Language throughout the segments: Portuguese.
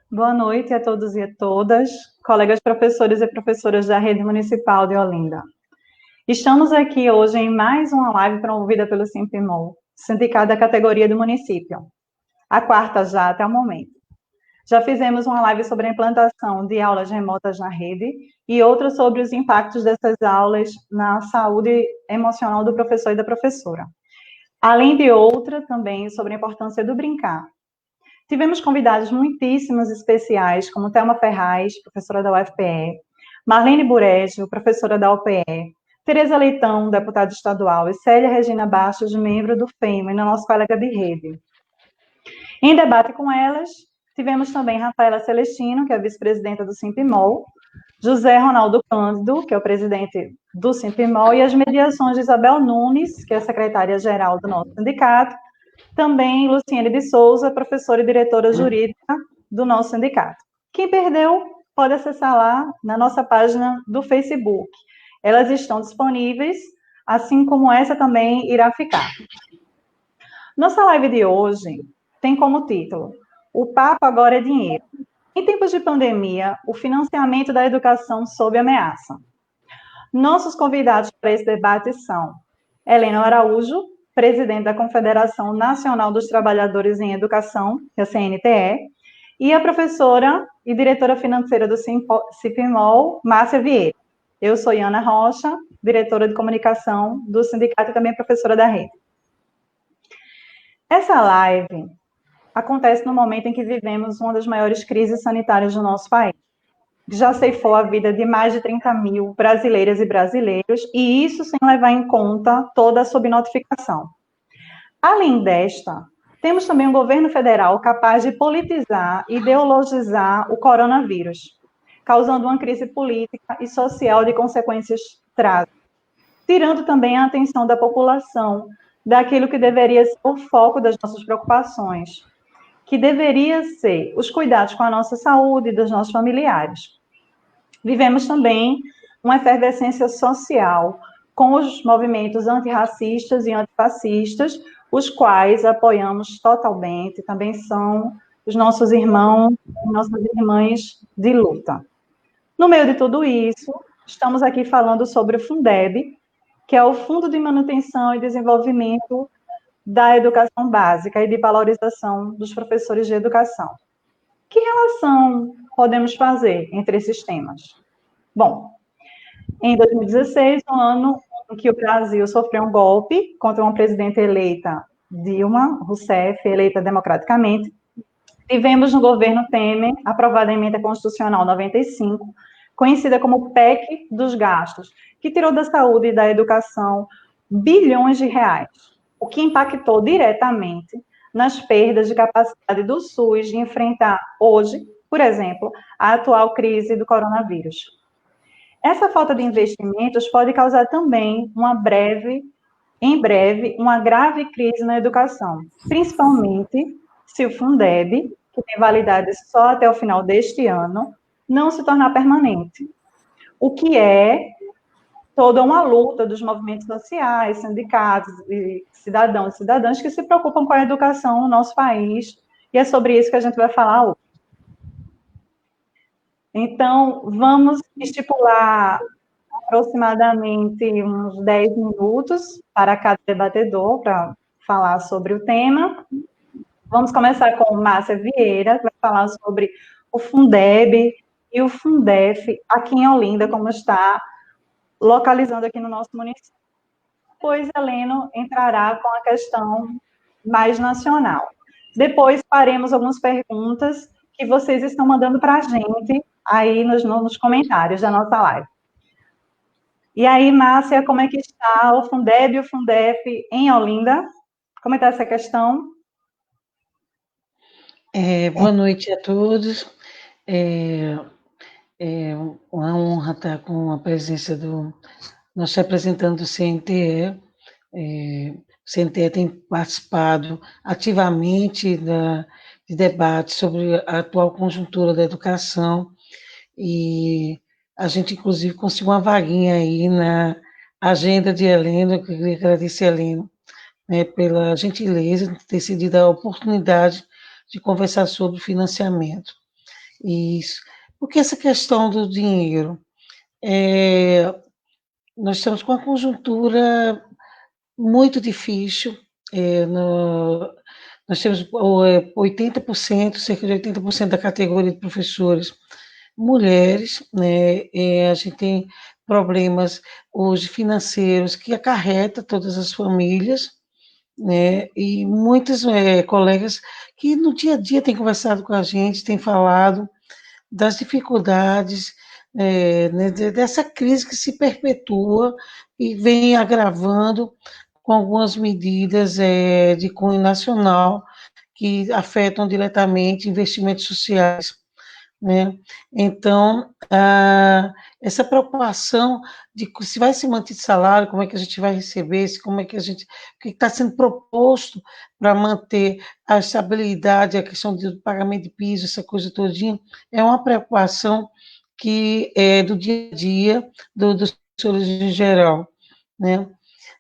Boa noite a todos e a todas, colegas professores e professoras da Rede Municipal de Olinda. Estamos aqui hoje em mais uma live promovida pelo Simpimol, sindicato da categoria do município. A quarta já até o momento. Já fizemos uma live sobre a implantação de aulas remotas na rede e outra sobre os impactos dessas aulas na saúde emocional do professor e da professora. Além de outra também sobre a importância do brincar. Tivemos convidados muitíssimos especiais, como Thelma Ferraz, professora da UFPE, Marlene Burégio, professora da UPE, Tereza Leitão, deputada estadual, e Célia Regina Bastos, membro do FEMA, e nosso colega de rede. Em debate com elas, tivemos também Rafaela Celestino, que é vice-presidenta do Simpimol, José Ronaldo Cândido, que é o presidente do Simpimol, e as mediações de Isabel Nunes, que é a secretária-geral do nosso sindicato, também Luciene de Souza, professora e diretora jurídica do nosso sindicato. Quem perdeu, pode acessar lá na nossa página do Facebook. Elas estão disponíveis, assim como essa também irá ficar. Nossa live de hoje tem como título: O Papo Agora é Dinheiro. Em tempos de pandemia, o financiamento da educação sob ameaça. Nossos convidados para esse debate são Helena Araújo, presidente da Confederação Nacional dos Trabalhadores em Educação, que é a CNTE, e a professora e diretora financeira do Simpimol, Márcia Vieira. Eu sou Ana Rocha, diretora de comunicação do sindicato e também professora da rede. Essa live acontece no momento em que vivemos uma das maiores crises sanitárias do nosso país. Já ceifou a vida de mais de 30 mil brasileiras e brasileiros, e isso sem levar em conta toda a subnotificação. Além desta, temos também um governo federal capaz de politizar e ideologizar o coronavírus, causando uma crise política e social de consequências trágicas, tirando também a atenção da população daquilo que deveria ser o foco das nossas preocupações, que deveria ser os cuidados com a nossa saúde e dos nossos familiares. Vivemos também uma efervescência social com os movimentos antirracistas e antifascistas, os quais apoiamos totalmente, também são os nossos irmãos e nossas irmãs de luta. No meio de tudo isso, estamos aqui falando sobre o Fundeb, que é o Fundo de Manutenção e Desenvolvimento da Educação Básica e de Valorização dos Professores de Educação. Que relação podemos fazer entre esses temas? Bom, em 2016, um ano em que o Brasil sofreu um golpe contra uma presidenta eleita, Dilma Rousseff, eleita democraticamente, tivemos no governo Temer aprovada a emenda constitucional 95, conhecida como PEC dos gastos, que tirou da saúde e da educação bilhões de reais, o que impactou diretamente nas perdas de capacidade do SUS de enfrentar hoje, por exemplo, a atual crise do coronavírus. Essa falta de investimentos pode causar também em breve, uma grave crise na educação, principalmente se o Fundeb, que tem validade só até o final deste ano, não se tornar permanente, o que é toda uma luta dos movimentos sociais, sindicatos e cidadãos e cidadãs que se preocupam com a educação no nosso país, e é sobre isso que a gente vai falar hoje. Então, vamos estipular aproximadamente uns 10 minutos para cada debatedor para falar sobre o tema. Vamos começar com Márcia Vieira, que vai falar sobre o Fundeb e o Fundef aqui em Olinda, como está localizando aqui no nosso município. Depois, Heleno entrará com a questão mais nacional. Depois, faremos algumas perguntas que vocês estão mandando para a gente aí nos comentários da nossa live. E aí, Márcia, como é que está o Fundeb e o Fundef em Olinda? Como está essa questão? Boa noite a todos. É uma honra estar com a presença do nosso representante do CNTE. O CNTE tem participado ativamente de debates sobre a atual conjuntura da educação, e a gente, inclusive, conseguiu uma vaguinha aí agenda de Helena. Eu queria agradecer a Helena, né, pela gentileza de ter cedido a oportunidade de conversar sobre financiamento. Isso. Porque essa questão do dinheiro, é, nós estamos com uma conjuntura muito difícil. Nós temos 80%, cerca de 80% da categoria de professores mulheres, né? A gente tem problemas hoje financeiros que acarreta todas as famílias, né? E muitos colegas que no dia a dia têm conversado com a gente, têm falado das dificuldades, né, dessa crise que se perpetua e vem agravando com algumas medidas de cunho nacional que afetam diretamente investimentos sociais, né? Então, essa preocupação de se vai se manter salário, como é que a gente vai receber, como é que a gente, o que está sendo proposto para manter a estabilidade, a questão do pagamento de piso, essa coisa todinha, é uma preocupação que é do dia a dia dos professores em geral, né?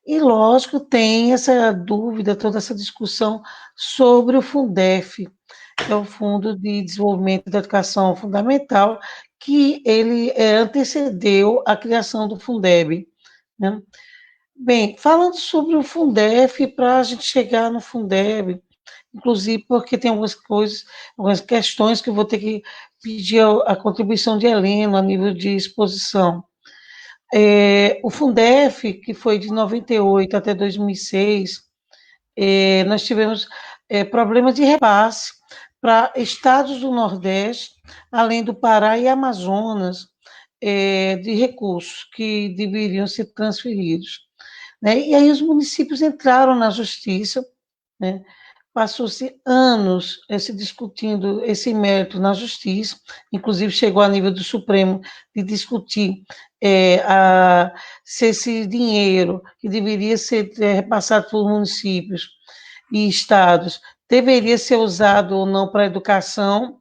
E, lógico, tem essa dúvida, toda essa discussão sobre o Fundef, que é o Fundo de Desenvolvimento da Educação Fundamental, que ele antecedeu a criação do Fundeb, né? Bem, falando sobre o Fundef, para a gente chegar no Fundeb, inclusive porque tem algumas coisas, algumas questões que eu vou ter que pedir a contribuição de Helena a nível de exposição. O Fundef, que foi de 98 até 2006, nós tivemos problemas de repasse para estados do Nordeste, além do Pará e Amazonas, de recursos que deveriam ser transferidos, né? E aí os municípios entraram na justiça, né? Passou-se anos se discutindo esse mérito na justiça, inclusive chegou a nível do Supremo de discutir se esse dinheiro que deveria ser repassado por municípios e estados deveria ser usado ou não para a educação,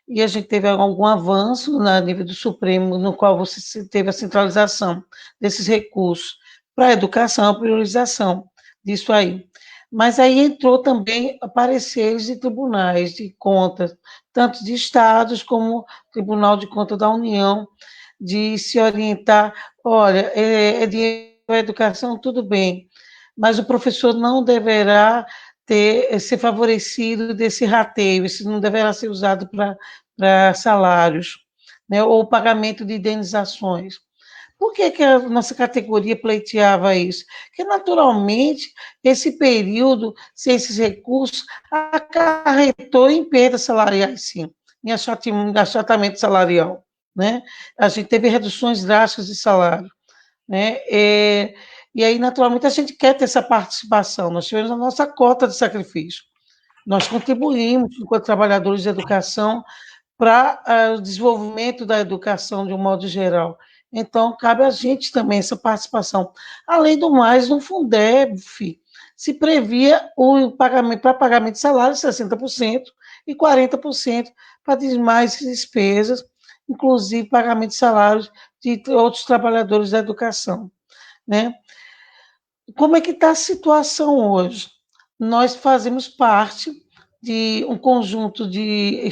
e a gente teve algum avanço na nível do Supremo, no qual você teve a centralização desses recursos para a educação, a priorização disso aí. Mas aí entrou também pareceres de tribunais de contas, tanto de estados como Tribunal de Contas da União, de se orientar, olha, dinheiro para a educação, tudo bem, mas o professor não deverá ser favorecido desse rateio, isso não deverá ser usado para salários, né, ou pagamento de indenizações. Por que a nossa categoria pleiteava isso? Porque, naturalmente, esse período, sem esses recursos, acarretou em perdas salariais, sim, em achatamento salarial, né? A gente teve reduções drásticas de salário, né? E aí, naturalmente, a gente quer ter essa participação. Nós tivemos a nossa cota de sacrifício. Nós contribuímos, enquanto trabalhadores de educação, para o desenvolvimento da educação de um modo geral. Então, cabe a gente também essa participação. Além do mais, no Fundeb, se previa o pagamento para pagamento de salário 60% e 40% para demais despesas, inclusive pagamento de salários de outros trabalhadores da educação, né? Como é que está a situação hoje? Nós fazemos parte de um conjunto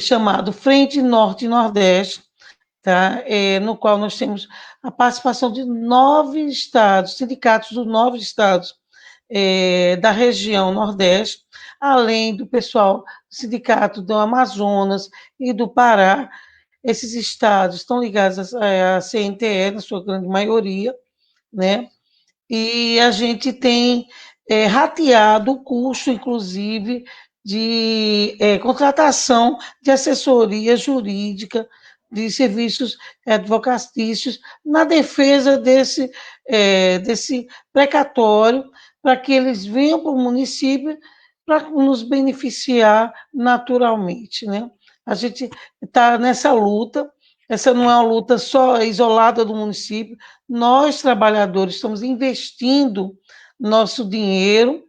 chamado Frente Norte e Nordeste, tá? No qual nós temos a participação de 9 estados, sindicatos dos 9 estados da região Nordeste, além do pessoal do sindicato do Amazonas e do Pará. Esses estados estão ligados à CNTE, na sua grande maioria, né? E a gente tem rateado o custo, inclusive, de contratação de assessoria jurídica, de serviços advocatícios, na defesa desse precatório, para que eles venham para o município para nos beneficiar naturalmente, né? A gente está nessa luta, essa não é uma luta só isolada do município, nós, trabalhadores, estamos investindo nosso dinheiro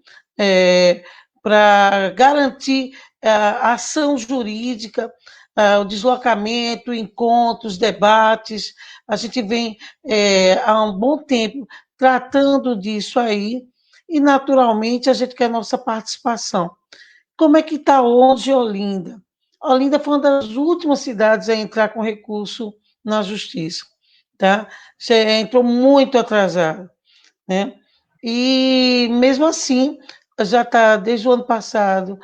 para garantir a ação jurídica, o deslocamento, encontros, debates. A gente vem há um bom tempo tratando disso aí, e naturalmente a gente quer nossa participação. Como é que está hoje Olinda? Olinda foi uma das últimas cidades a entrar com recurso na justiça, tá? Você entrou muito atrasado, né? E mesmo assim, já está desde o ano passado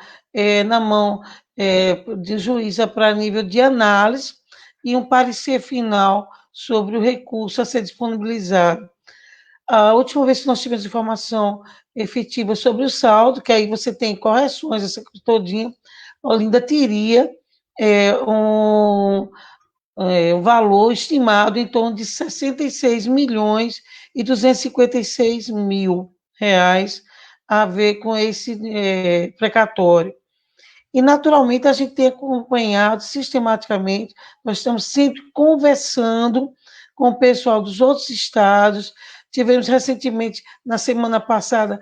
na mão de juíza para nível de análise e um parecer final sobre o recurso a ser disponibilizado. A última vez que nós tivemos informação efetiva sobre o saldo, que aí você tem correções, essa coisa todinha, a Olinda teria um valor estimado em torno de 66 milhões e 256 mil reais a ver com esse precatório. E, naturalmente, a gente tem acompanhado sistematicamente, nós estamos sempre conversando com o pessoal dos outros estados. Tivemos recentemente, na semana passada,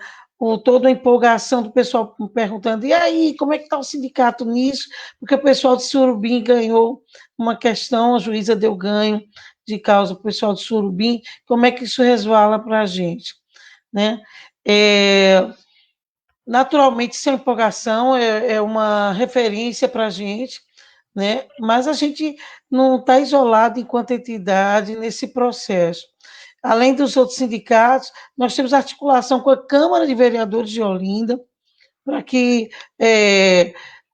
toda a empolgação do pessoal perguntando: e aí, como é que está o sindicato nisso? Porque o pessoal de Surubim ganhou uma questão, a juíza deu ganho de causa para o pessoal de Surubim, como é que isso resvala para a gente? Né? Naturalmente, sem empolgação, é uma referência para a gente, né? Mas a gente não está isolado enquanto entidade nesse processo. Além dos outros sindicatos, nós temos articulação com a Câmara de Vereadores de Olinda, para que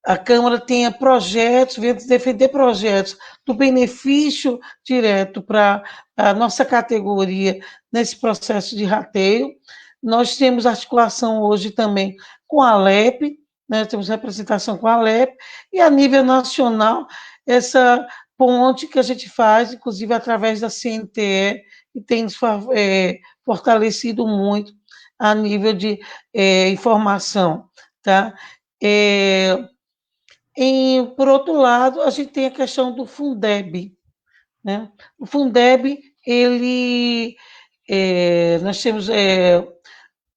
a Câmara tenha projetos, venha defender projetos do benefício direto para a nossa categoria nesse processo de rateio. Nós temos articulação hoje também com a Alep, né, temos representação com a Alep, e a nível nacional, essa ponte que a gente faz, inclusive através da CNTE, que tem fortalecido muito a nível de informação. Tá? Por outro lado, a gente tem a questão do Fundeb. Né? O Fundeb, nós temos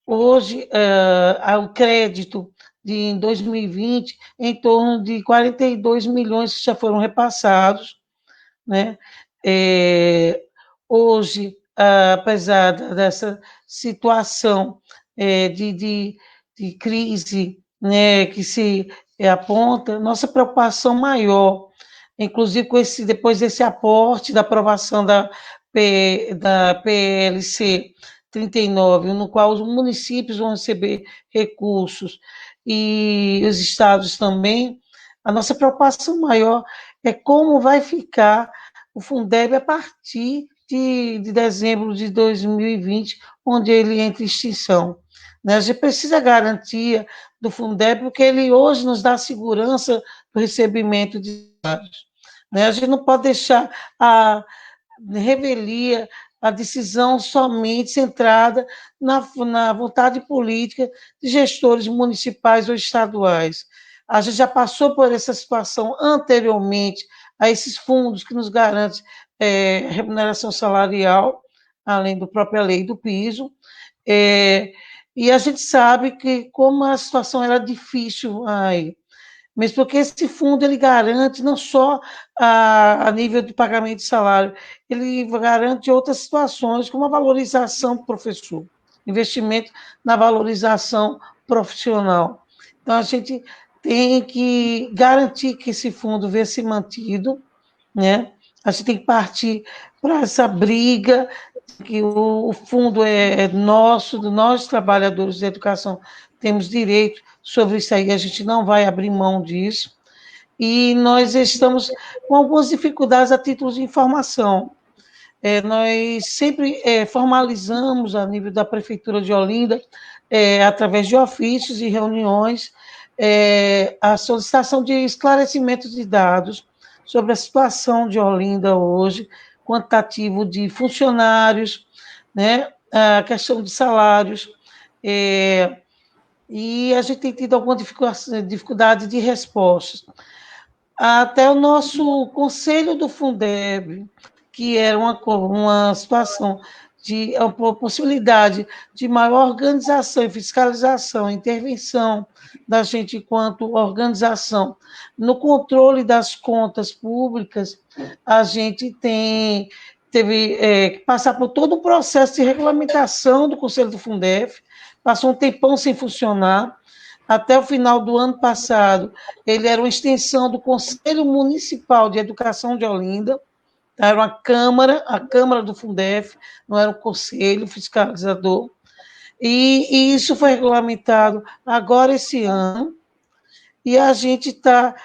hoje o crédito em 2020 em torno de 42 milhões que já foram repassados. Né? Hoje, apesar dessa situação de crise, né, que se aponta, nossa preocupação maior, inclusive depois desse aporte da aprovação da PLC 39, no qual os municípios vão receber recursos e os estados também, a nossa preocupação maior é como vai ficar o Fundeb a partir de dezembro de 2020, onde ele entra em extinção. Né? A gente precisa garantia do Fundeb, porque ele hoje nos dá segurança do recebimento de dados. Né? A gente não pode deixar a revelia, a decisão somente centrada na vontade política de gestores municipais ou estaduais. A gente já passou por essa situação anteriormente a esses fundos que nos garantem remuneração salarial, além da própria lei do piso, e a gente sabe que como a situação era difícil aí, mesmo porque esse fundo ele garante não só a nível de pagamento de salário, ele garante outras situações, como a valorização do professor, investimento na valorização profissional. Então, a gente tem que garantir que esse fundo venha se mantido, né? A gente tem que partir para essa briga, que o fundo é nosso, nós, trabalhadores da educação, temos direito sobre isso aí, a gente não vai abrir mão disso. E nós estamos com algumas dificuldades a título de informação. Nós sempre formalizamos, a nível da Prefeitura de Olinda, através de ofícios e reuniões, a solicitação de esclarecimento de dados sobre a situação de Olinda hoje, quantitativo de funcionários, né, a questão de salários, e a gente tem tido alguma dificuldade de respostas. Até o nosso conselho do Fundeb, que era uma situação de uma possibilidade de maior organização e fiscalização, intervenção da gente enquanto organização no controle das contas públicas, a gente tem teve que passar por todo o processo de regulamentação do Conselho do Fundef, passou um tempão sem funcionar, até o final do ano passado, ele era uma extensão do Conselho Municipal de Educação de Olinda, era uma Câmara, a Câmara do Fundef, não era um conselho fiscalizador, e isso foi regulamentado agora esse ano, e a gente está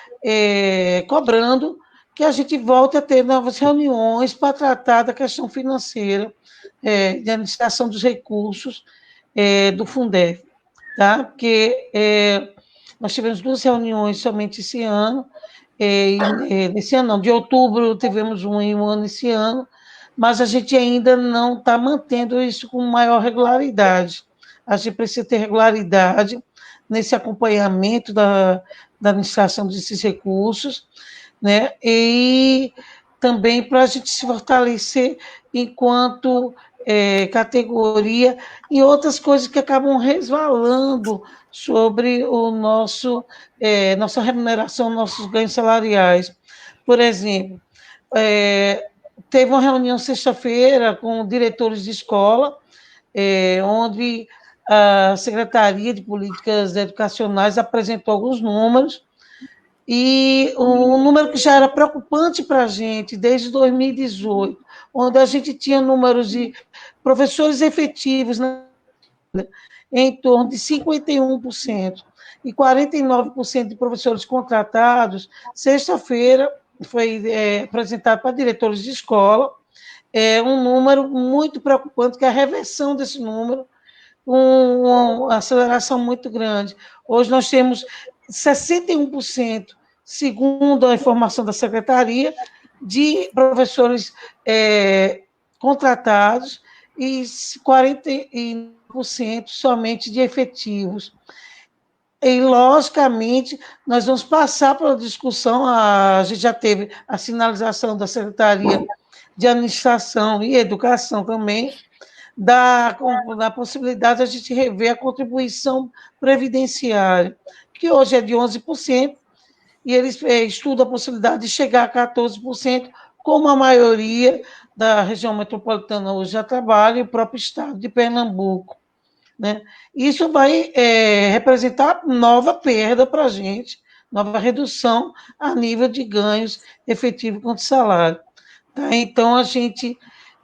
cobrando que a gente volte a ter novas reuniões para tratar da questão financeira, de administração dos recursos do Fundef, tá? Porque nós tivemos 2 reuniões somente esse ano, nesse ano não, de outubro tivemos uma em um ano esse ano, mas a gente ainda não está mantendo isso com maior regularidade. A gente precisa ter regularidade nesse acompanhamento da administração desses recursos, né? E também para a gente se fortalecer enquanto categoria e outras coisas que acabam resvalando sobre o nossa remuneração, nossos ganhos salariais. Por exemplo, teve uma reunião sexta-feira com diretores de escola, onde a Secretaria de Políticas Educacionais apresentou alguns números, e um número que já era preocupante para a gente desde 2018, onde a gente tinha números de professores efetivos, né, em torno de 51% e 49% de professores contratados. Sexta-feira foi apresentado para diretores de escola um número muito preocupante, que é a reversão desse número, uma aceleração muito grande. Hoje nós temos 61%, segundo a informação da Secretaria, de professores contratados e 40% somente de efetivos. E, logicamente, nós vamos passar pela discussão, a gente já teve a sinalização da Secretaria de Administração e Educação também, da possibilidade de a gente rever a contribuição previdenciária, que hoje é de 11%, e eles estudam a possibilidade de chegar a 14%, como a maioria da região metropolitana hoje já trabalha, e o próprio estado de Pernambuco, né? Isso vai representar nova perda para a gente, nova redução a nível de ganhos efetivos contra salário. Tá? Então, a gente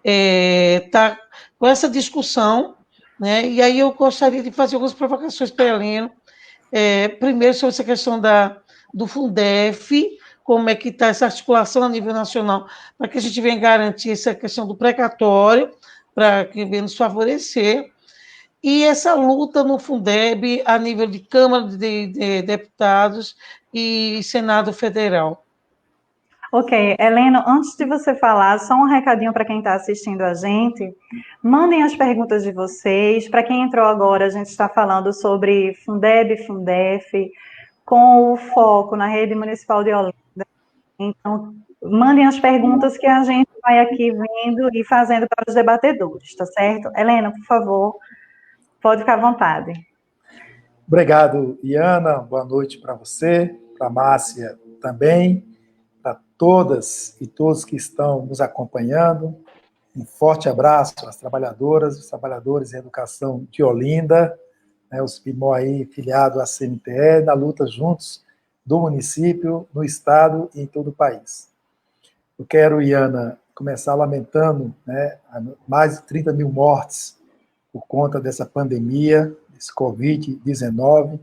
está com essa discussão, né? E aí eu gostaria de fazer algumas provocações para a Helena. Primeiro, sobre essa questão do Fundef, como é que está essa articulação a nível nacional, para que a gente venha garantir essa questão do precatório, para que venha nos favorecer, e essa luta no Fundeb a nível de Câmara de Deputados e Senado Federal. Ok, Heleno, antes de você falar, só um recadinho para quem está assistindo a gente. Mandem as perguntas de vocês. Para quem entrou agora, a gente está falando sobre Fundeb e Fundef, com o foco na rede municipal de Olinda. Então, mandem as perguntas que a gente vai aqui vendo e fazendo para os debatedores, tá certo? Helena, por favor, pode ficar à vontade. Obrigado, Iana. Boa noite para você, para a Márcia também, para todas e todos que estão nos acompanhando. Um forte abraço às trabalhadoras, os trabalhadores em educação de Olinda, né, os PIMO aí filiados à CNTE, na luta juntos do município, no estado e em todo o país. Eu quero, Iana, começar lamentando, né, mais de 30 mil mortes por conta dessa pandemia, esse Covid-19,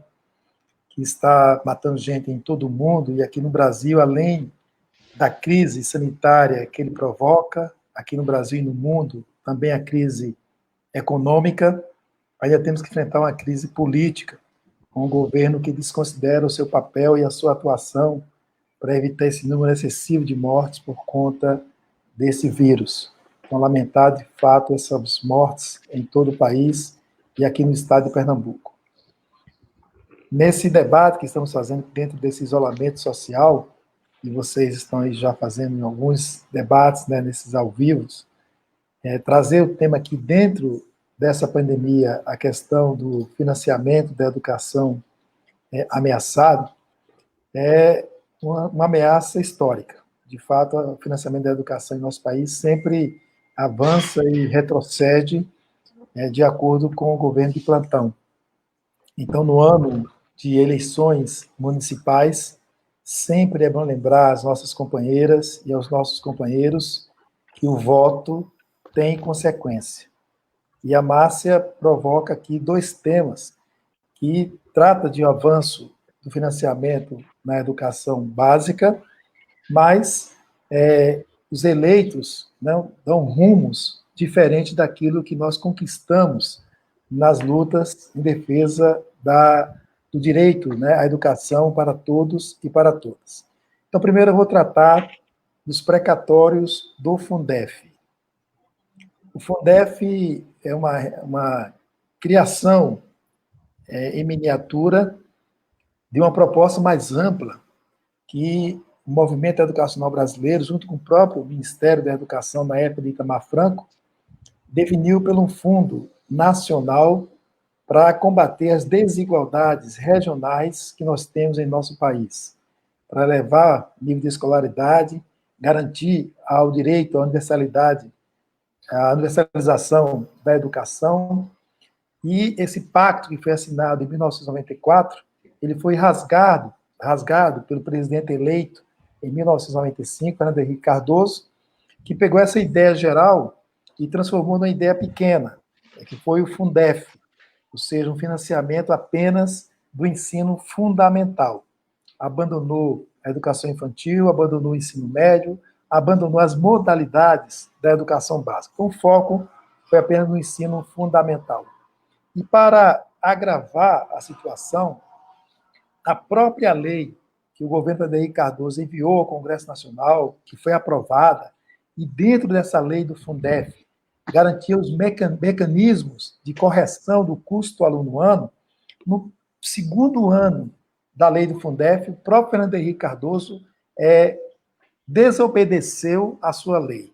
que está matando gente em todo o mundo, e aqui no Brasil, além da crise sanitária que ele provoca, aqui no Brasil e no mundo, também a crise econômica, ainda temos que enfrentar uma crise política, com um governo que desconsidera o seu papel e a sua atuação para evitar esse número excessivo de mortes por conta desse vírus. Então, lamentar, de fato, essas mortes em todo o país e aqui no estado de Pernambuco. Nesse debate que estamos fazendo dentro desse isolamento social, e vocês estão aí já fazendo alguns debates, né, nesses ao vivos, trazer o tema aqui dentro dessa pandemia, a questão do financiamento da educação ameaçado, é uma ameaça histórica. De fato, o financiamento da educação em nosso país sempre avança e retrocede de acordo com o governo de plantão. Então, no ano de eleições municipais, sempre é bom lembrar às nossas companheiras e aos nossos companheiros que o voto tem consequência. E a Márcia provoca aqui dois temas que trata de um avanço do financiamento na educação básica, mas os eleitos não dão rumos diferentes daquilo que nós conquistamos nas lutas em defesa do direito, né, à educação para todos e para todas. Então, primeiro eu vou tratar dos precatórios do Fundef. O Fundef é uma criação em miniatura de uma proposta mais ampla que o movimento educacional brasileiro, junto com o próprio Ministério da Educação, na época de Itamar Franco, definiu por um fundo nacional para combater as desigualdades regionais que nós temos em nosso país, para elevar o nível de escolaridade, garantir ao direito à universalidade, a universalização da educação, e esse pacto que foi assinado em 1994, ele foi rasgado pelo presidente eleito em 1995, Fernando Henrique Cardoso, que pegou essa ideia geral e transformou numa ideia pequena, que foi o Fundef, ou seja, um financiamento apenas do ensino fundamental. Abandonou a educação infantil, abandonou o ensino médio, abandonou as modalidades da educação básica. Então, o foco foi apenas no ensino fundamental. E para agravar a situação, a própria lei que o governo Fernando Henrique Cardoso enviou ao Congresso Nacional, que foi aprovada, e dentro dessa lei do Fundef, garantia os mecanismos de correção do custo aluno-ano. No segundo ano da lei do Fundef, o próprio Fernando Henrique Cardoso desobedeceu a sua lei.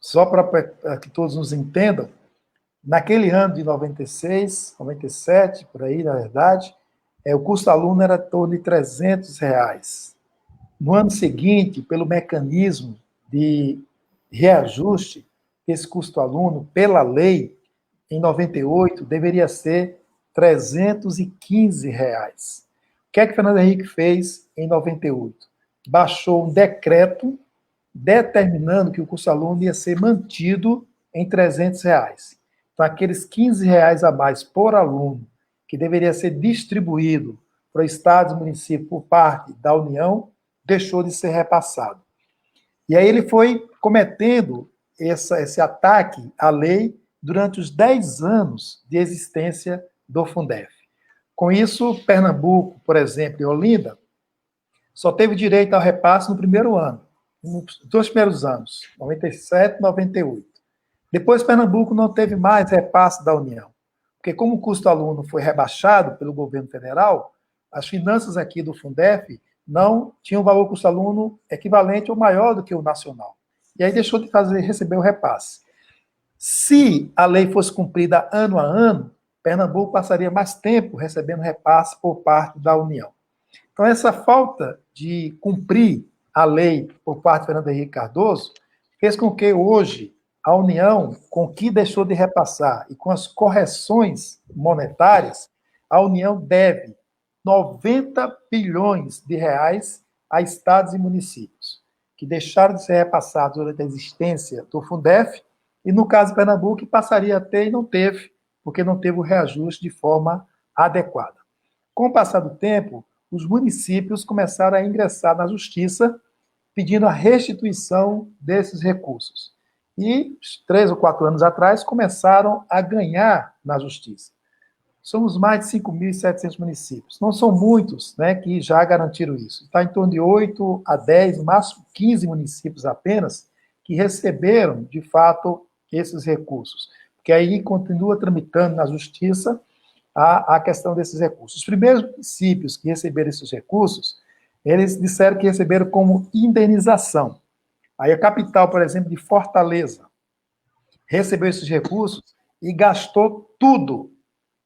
Só para que todos nos entendam, naquele ano de 96, 97, por aí, na verdade, o custo aluno era em torno de R$300. No ano seguinte, pelo mecanismo de reajuste, esse custo aluno, pela lei, em 98, deveria ser R$315. O que é que Fernando Henrique fez em 98? Baixou um decreto determinando que o custo aluno ia ser mantido em R$300. Então, aqueles R$15 a mais por aluno, que deveria ser distribuído para estados e municípios por parte da União, deixou de ser repassado. E aí ele foi cometendo esse ataque à lei durante os 10 anos de existência do Fundef. Com isso, Pernambuco, por exemplo, e Olinda, só teve direito ao repasse no primeiro ano, nos 2 primeiros anos, 97 e 98. Depois, Pernambuco não teve mais repasse da União, porque como o custo aluno foi rebaixado pelo governo federal, as finanças aqui do Fundef não tinham valor custo aluno equivalente ou maior do que o nacional. E aí deixou de receber o repasse. Se a lei fosse cumprida ano a ano, Pernambuco passaria mais tempo recebendo repasse por parte da União. Então, essa falta de cumprir a lei por parte de Fernando Henrique Cardoso fez com que hoje a União, com o que deixou de repassar e com as correções monetárias, a União deve 90 bilhões de reais a estados e municípios, que deixaram de ser repassados durante a existência do Fundef, e no caso de Pernambuco, passaria a ter e não teve, porque não teve o reajuste de forma adequada. Com o passar do tempo, os municípios começaram a ingressar na justiça, pedindo a restituição desses recursos. E, 3 ou 4 anos atrás, começaram a ganhar na justiça. Somos mais de 5.700 municípios. Não são muitos, né, que já garantiram isso. Está em torno de 8 a 10, no máximo 15 municípios apenas, que receberam, de fato, esses recursos. Porque aí continua tramitando na justiça a questão desses recursos. Os primeiros municípios que receberam esses recursos, eles disseram que receberam como indenização. Aí a capital, por exemplo, de Fortaleza, recebeu esses recursos e gastou tudo,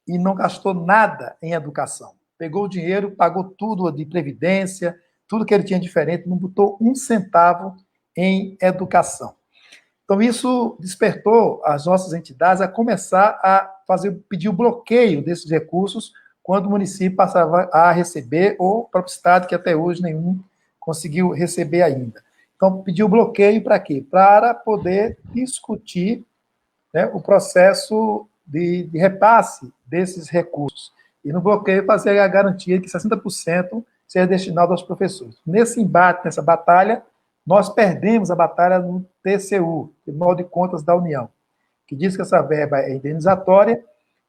e não gastou nada em educação. Pegou o dinheiro, pagou tudo de previdência, tudo que ele tinha diferente, não botou um centavo em educação. Então, isso despertou as nossas entidades a começar a pedir o bloqueio desses recursos quando o município passava a receber, ou o próprio Estado, que até hoje nenhum conseguiu receber ainda. Então, pediu bloqueio para quê? Para poder discutir, né, o processo de repasse desses recursos. E no bloqueio fazer a garantia de que 60% seja destinado aos professores. Nesse embate, nessa batalha, nós perdemos a batalha no TCU, Tribunal de Contas da União, que diz que essa verba é indenizatória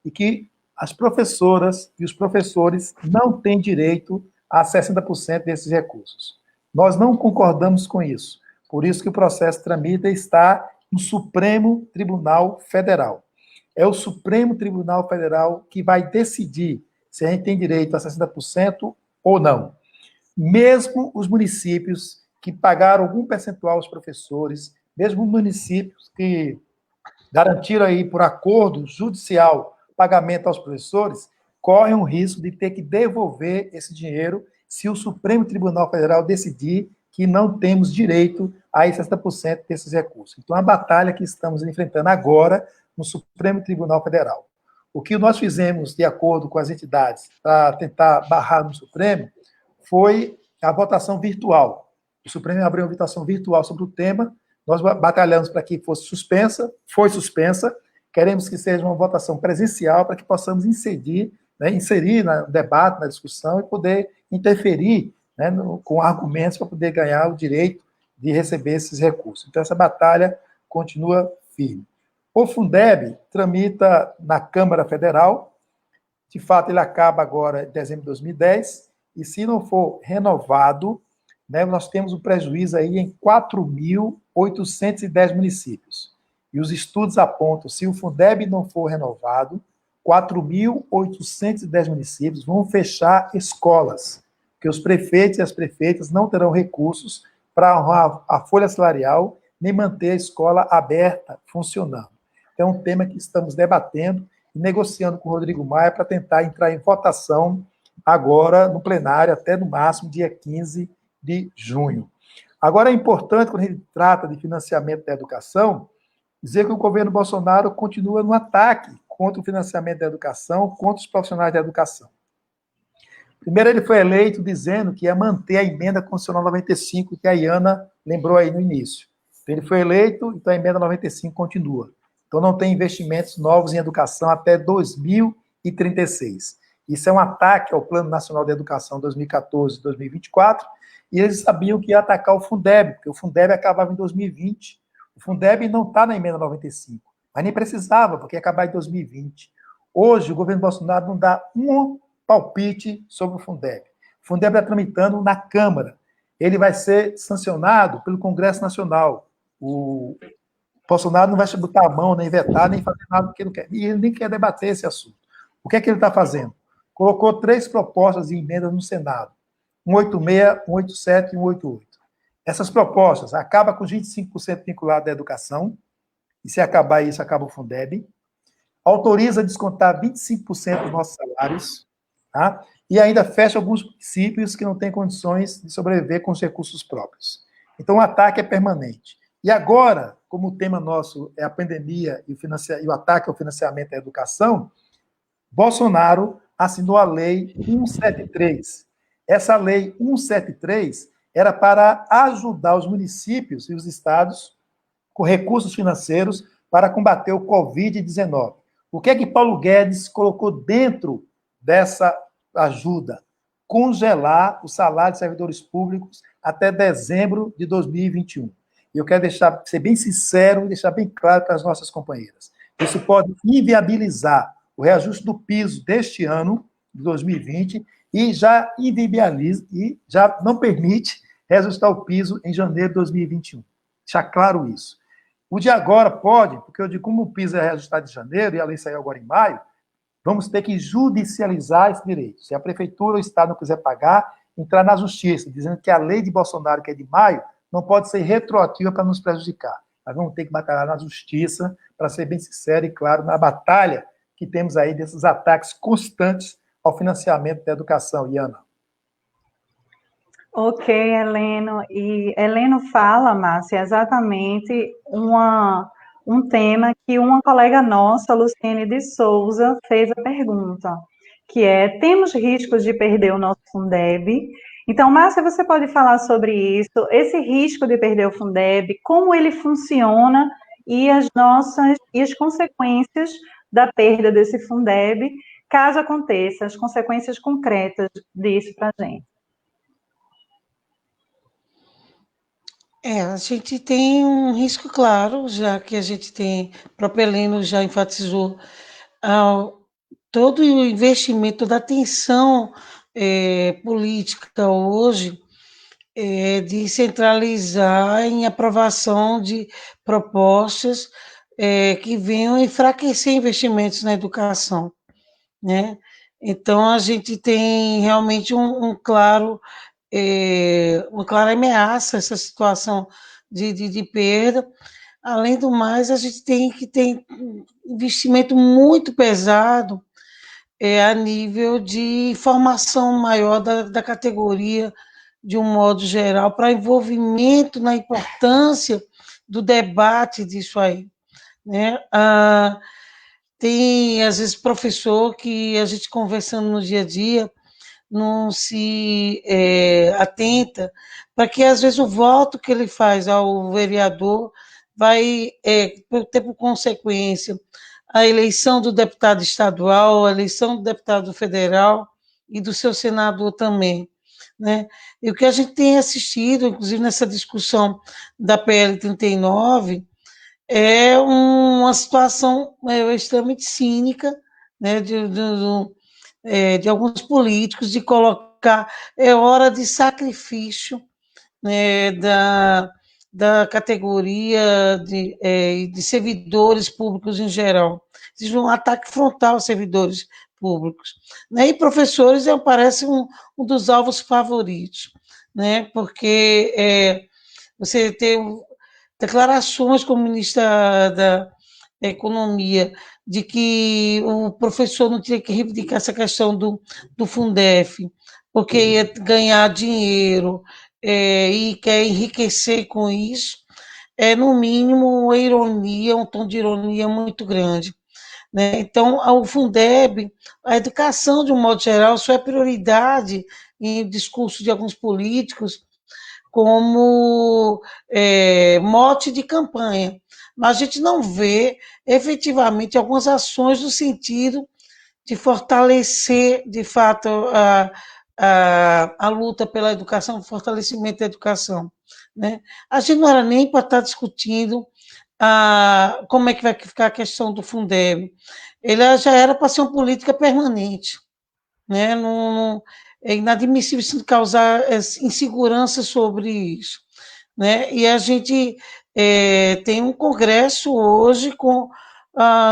e que as professoras e os professores não têm direito a 60% desses recursos. Nós não concordamos com isso. Por isso que o processo tramita e está no Supremo Tribunal Federal. É o Supremo Tribunal Federal que vai decidir se a gente tem direito a 60% ou não. Mesmo os municípios que pagaram algum percentual aos professores, mesmo municípios que garantiram aí por acordo judicial pagamento aos professores, correm o risco de ter que devolver esse dinheiro se o Supremo Tribunal Federal decidir que não temos direito a 60% desses recursos. Então, a batalha que estamos enfrentando agora no Supremo Tribunal Federal. O que nós fizemos, de acordo com as entidades, para tentar barrar no Supremo, foi a votação virtual. O Supremo abriu uma votação virtual sobre o tema, nós batalhamos para que fosse suspensa, foi suspensa, queremos que seja uma votação presencial para que possamos inserir no debate, na discussão, e poder interferir, né, com argumentos para poder ganhar o direito de receber esses recursos. Então, essa batalha continua firme. O Fundeb tramita na Câmara Federal, de fato ele acaba agora em dezembro de 2010, e se não for renovado, né, nós temos um prejuízo aí em 4.810 municípios. E os estudos apontam, se o Fundeb não for renovado, 4.810 municípios vão fechar escolas, porque os prefeitos e as prefeitas não terão recursos para honrar a folha salarial, nem manter a escola aberta, funcionando. Então, é um tema que estamos debatendo e negociando com o Rodrigo Maia para tentar entrar em votação agora no plenário, até no máximo dia 15 de junho. Agora, é importante, quando a gente trata de financiamento da educação, dizer que o governo Bolsonaro continua no ataque contra o financiamento da educação, contra os profissionais da educação. Primeiro, ele foi eleito dizendo que ia manter a emenda constitucional 95, que a Iana lembrou aí no início. Então, ele foi eleito, então a emenda 95 continua. Então, não tem investimentos novos em educação até 2036. Isso é um ataque ao Plano Nacional de Educação 2014-2024, e eles sabiam que ia atacar o Fundeb, porque o Fundeb acabava em 2020. O Fundeb não está na emenda 95, mas nem precisava, porque ia acabar em 2020. Hoje, o governo Bolsonaro não dá um palpite sobre o Fundeb. O Fundeb está tramitando na Câmara. Ele vai ser sancionado pelo Congresso Nacional. O Bolsonaro não vai botar a mão, nem vetar, nem fazer nada que ele não quer. E ele nem quer debater esse assunto. O que é que ele está fazendo? Colocou 3 propostas de emenda no Senado. 186, 187 e 188. Essas propostas acabam com os 25% vinculado à educação, e se acabar isso, acaba o Fundeb. Autoriza a descontar 25% dos nossos salários, tá? E ainda fecha alguns municípios que não têm condições de sobreviver com os recursos próprios. Então, o ataque é permanente. E agora, como o tema nosso é a pandemia e o ataque ao financiamento da educação, Bolsonaro assinou a Lei 173. Essa Lei 173 era para ajudar os municípios e os estados com recursos financeiros para combater o Covid-19. O que é que Paulo Guedes colocou dentro dessa ajuda? Congelar o salário de servidores públicos até dezembro de 2021. E eu quero ser bem sincero e deixar bem claro para as nossas companheiras. Isso pode inviabilizar o reajuste do piso deste ano, de 2020, e já inviabiliza e já não permite reajustar o piso em janeiro de 2021. Deixar claro isso. O de agora pode, porque eu digo, como o piso é reajustado em janeiro e a lei saiu agora em maio, vamos ter que judicializar esse direito. Se a prefeitura ou o Estado não quiser pagar, entrar na justiça, dizendo que a lei de Bolsonaro, que é de maio, não pode ser retroativa para nos prejudicar. Nós vamos ter que batalhar na justiça, para ser bem sincero e claro, na batalha que temos aí desses ataques constantes ao financiamento da educação, Iana. Ok, Heleno. E Heleno fala, Márcia, exatamente um tema que uma colega nossa, Luciene de Souza, fez a pergunta, que é: temos riscos de perder o nosso Fundeb? Então, Márcia, você pode falar sobre isso, esse risco de perder o Fundeb, como ele funciona e as consequências da perda desse Fundeb, caso aconteça, as consequências concretas disso para a gente. A gente tem um risco claro, já que a gente tem, o próprio Heleno já enfatizou, todo o investimento da atenção política hoje de centralizar em aprovação de propostas que venham enfraquecer investimentos na educação, né? Então, a gente tem realmente uma clara ameaça, essa situação de perda. Além do mais, a gente tem que ter investimento muito pesado a nível de formação maior da categoria, de um modo geral, para envolvimento na importância do debate disso aí, né? Tem, às vezes, professor que a gente conversando no dia a dia não se atenta para que, às vezes, o voto que ele faz ao vereador vai ter por consequência a eleição do deputado estadual, a eleição do deputado federal e do seu senador também, né? E o que a gente tem assistido, inclusive nessa discussão da PL 39, é uma situação extremamente cínica, né, de alguns políticos de colocar hora de sacrifício, né, da categoria de servidores públicos em geral. Existe um ataque frontal aos servidores públicos, né? E professores parece um dos alvos favoritos, né? Porque você tem declarações como ministra da Economia de que o professor não tinha que reivindicar essa questão do Fundef, porque ia ganhar dinheiro e quer enriquecer com isso, no mínimo, uma ironia, um tom de ironia muito grande, né? Então, o Fundeb, a educação, de um modo geral, só é prioridade em discurso de alguns políticos como mote de campanha, mas a gente não vê efetivamente algumas ações no sentido de fortalecer, de fato, a luta pela educação, o fortalecimento da educação, né? A gente não era nem para estar discutindo como é que vai ficar a questão do Fundeb. Ele já era para ser uma política permanente, né? Não, é inadmissível isso causar insegurança sobre isso, né? E a gente tem um Congresso hoje com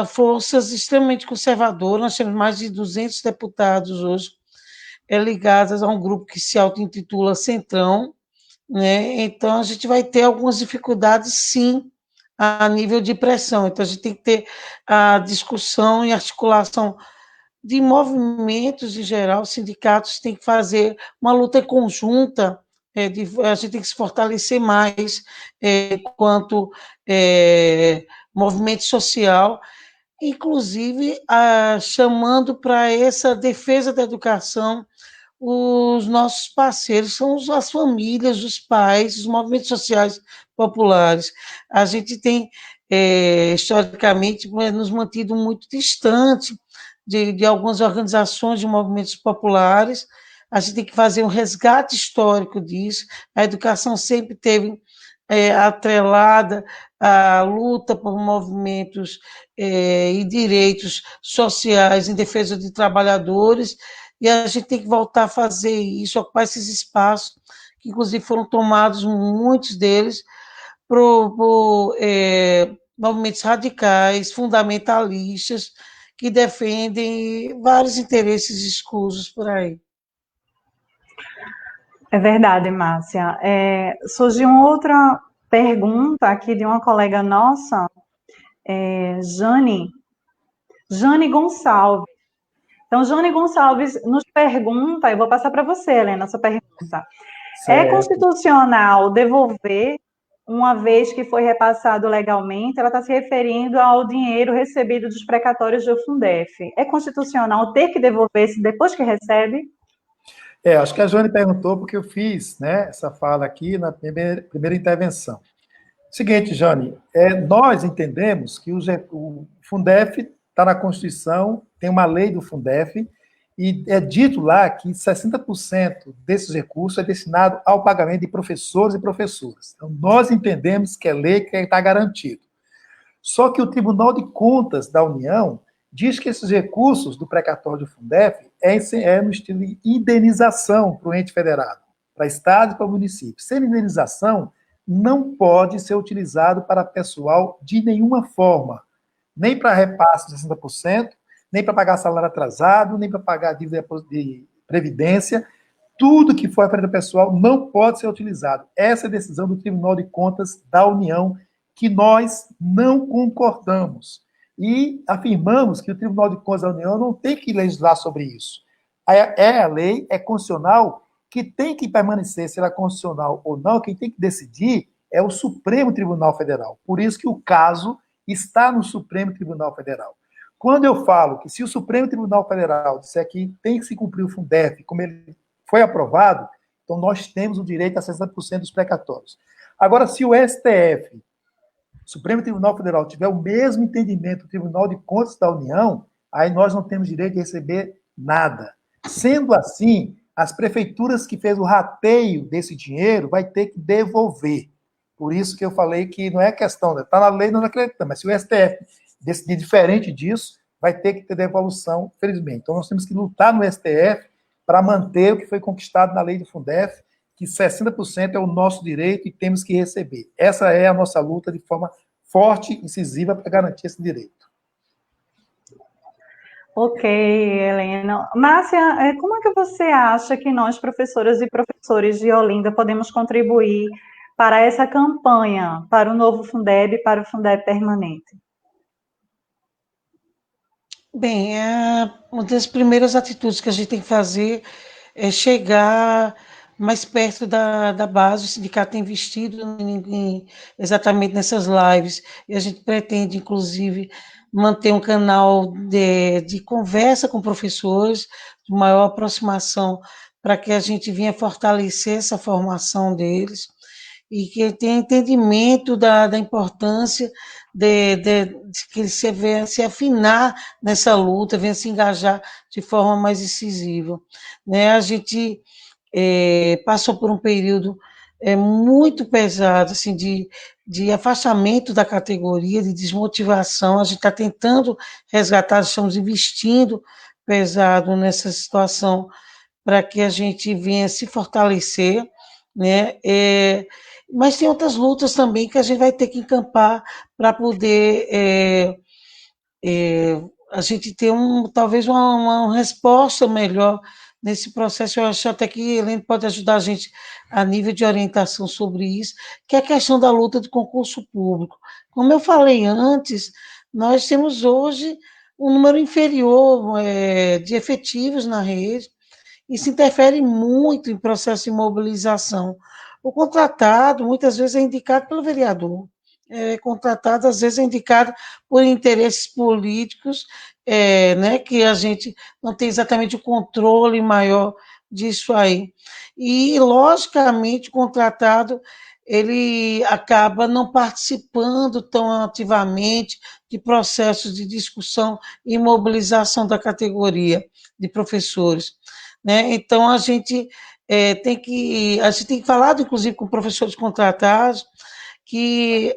forças extremamente conservadoras, nós temos mais de 200 deputados hoje ligadas a um grupo que se auto-intitula Centrão, né? Então, a gente vai ter algumas dificuldades, sim, a nível de pressão. Então, a gente tem que ter a discussão e articulação de movimentos em geral, sindicatos têm que fazer uma luta conjunta, a gente tem que se fortalecer mais enquanto movimento social, inclusive chamando para essa defesa da educação os nossos parceiros, são as famílias, os pais, os movimentos sociais populares. A gente tem, historicamente, nos mantido muito distante de algumas organizações de movimentos populares. A gente tem que fazer um resgate histórico disso. A educação sempre teve atrelada à luta por movimentos e direitos sociais em defesa de trabalhadores, e a gente tem que voltar a fazer isso, ocupar esses espaços, que inclusive foram tomados, muitos deles, por movimentos radicais, fundamentalistas, que defendem vários interesses escusos por aí. É verdade, Márcia. Surgiu uma outra pergunta aqui de uma colega nossa, Jane Gonçalves. Então, Jane Gonçalves nos pergunta, eu vou passar para você, Helena, essa pergunta. É Certo. constitucional devolver, uma vez que foi repassado legalmente, ela está se referindo ao dinheiro recebido dos precatórios do Fundef. É constitucional ter que devolver se depois que recebe? Acho que a Joane perguntou porque eu fiz, né, essa fala aqui na primeira intervenção. Seguinte, Jane, nós entendemos que o Fundef está na Constituição, tem uma lei do Fundef, e é dito lá que 60% desses recursos é destinado ao pagamento de professores e professoras. Então, nós entendemos que é lei que está garantido. Só que o Tribunal de Contas da União diz que esses recursos do precatório do Fundef é no estilo de indenização para o ente federado, para Estado e para o município. Sem indenização, não pode ser utilizado para pessoal de nenhuma forma, nem para repasse de 60%, nem para pagar salário atrasado, nem para pagar dívida de previdência. Tudo que for para o pessoal não pode ser utilizado. Essa é a decisão do Tribunal de Contas da União, que nós não concordamos. E afirmamos que o Tribunal de Contas da União não tem que legislar sobre isso. A lei, é constitucional, que tem que permanecer, se ela é constitucional ou não, quem tem que decidir é o Supremo Tribunal Federal. Por isso que o caso está no Supremo Tribunal Federal. Quando eu falo que se o Supremo Tribunal Federal disser que tem que se cumprir o Fundef, como ele foi aprovado, então nós temos o direito a 60% dos precatórios. Agora, se o STF, Supremo Tribunal Federal, tiver o mesmo entendimento do Tribunal de Contas da União, aí nós não temos direito de receber nada. Sendo assim, as prefeituras que fez o rateio desse dinheiro vai ter que devolver. Por isso que eu falei que não é questão, está na lei, não acreditamos, mas se o STF decidir diferente disso, vai ter que ter devolução, felizmente. Então nós temos que lutar no STF para manter o que foi conquistado na lei do Fundef, que 60% é o nosso direito e temos que receber. Essa é a nossa luta de forma forte e incisiva para garantir esse direito. Ok, Helena. Márcia, como é que você acha que nós, professoras e professores de Olinda, podemos contribuir para essa campanha, para o novo Fundeb e para o Fundeb permanente? Bem, uma das primeiras atitudes que a gente tem que fazer é chegar mais perto da base. O sindicato tem investido exatamente nessas lives, e a gente pretende, inclusive, manter um canal de conversa com professores, de maior aproximação, para que a gente venha fortalecer essa formação deles, e que tenha entendimento da importância de que ele venha se afinar nessa luta, venha se engajar de forma mais incisiva. Né? A gente passou por um período muito pesado, assim, de afastamento da categoria, de desmotivação. A gente está tentando resgatar, estamos investindo pesado nessa situação para que a gente venha se fortalecer, né? Mas tem outras lutas também que a gente vai ter que encampar para poder a gente ter talvez uma resposta melhor nesse processo. Eu acho até que a Helene pode ajudar a gente a nível de orientação sobre isso, que é a questão da luta do concurso público. Como eu falei antes, nós temos hoje um número inferior de efetivos na rede. Isso interfere muito em processo de mobilização. O contratado, muitas vezes, é indicado pelo vereador. Contratado, às vezes, é indicado por interesses políticos, né, que a gente não tem exatamente o controle maior disso aí. E, logicamente, o contratado ele acaba não participando tão ativamente de processos de discussão e mobilização da categoria de professores. Né? Então, a gente tem que falado, inclusive, com professores contratados, que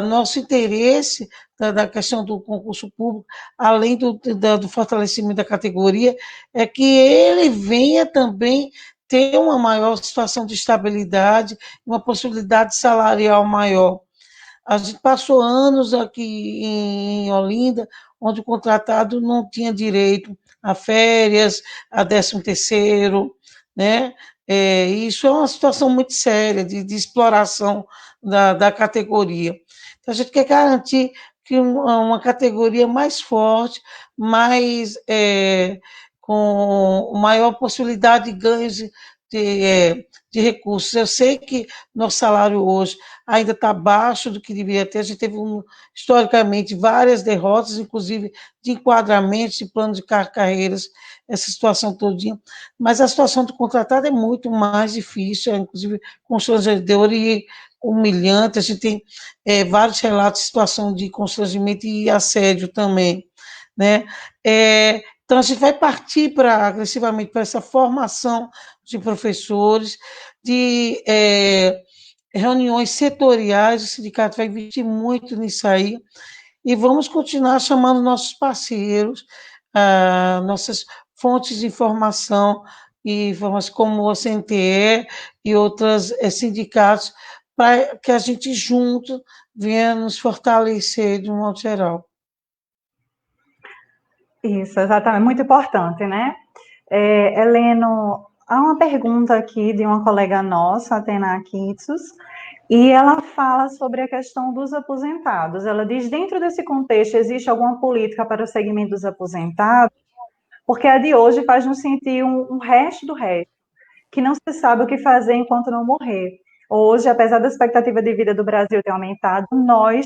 nosso interesse da questão do concurso público, além do fortalecimento da categoria, é que ele venha também ter uma maior situação de estabilidade, uma possibilidade salarial maior. A gente passou anos aqui em Olinda, onde o contratado não tinha direito a férias, a 13º, né? Isso é uma situação muito séria de exploração da categoria. Então, a gente quer garantir que uma categoria mais forte, com maior possibilidade de ganhos de recursos. Eu sei que nosso salário hoje ainda está abaixo do que deveria ter. A gente teve, historicamente, várias derrotas, inclusive de enquadramentos, de plano de carreiras, essa situação todinha. Mas a situação do contratado é muito mais difícil, inclusive constrangedora e humilhante. A gente tem vários relatos de situação de constrangimento e assédio também, né? Então, a gente vai partir agressivamente para essa formação de professores, de reuniões setoriais, o sindicato vai investir muito nisso aí, e vamos continuar chamando nossos parceiros, nossas fontes de informação, e informações como o CNTE e outros sindicatos, para que a gente junto venha nos fortalecer de um modo geral. Isso, exatamente, muito importante, né? Heleno, há uma pergunta aqui de uma colega nossa, Atena Kitsos, e ela fala sobre a questão dos aposentados. Ela diz, dentro desse contexto, existe alguma política para o segmento dos aposentados? Porque a de hoje faz-nos sentir um resto do resto, que não se sabe o que fazer enquanto não morrer. Hoje, apesar da expectativa de vida do Brasil ter aumentado, nós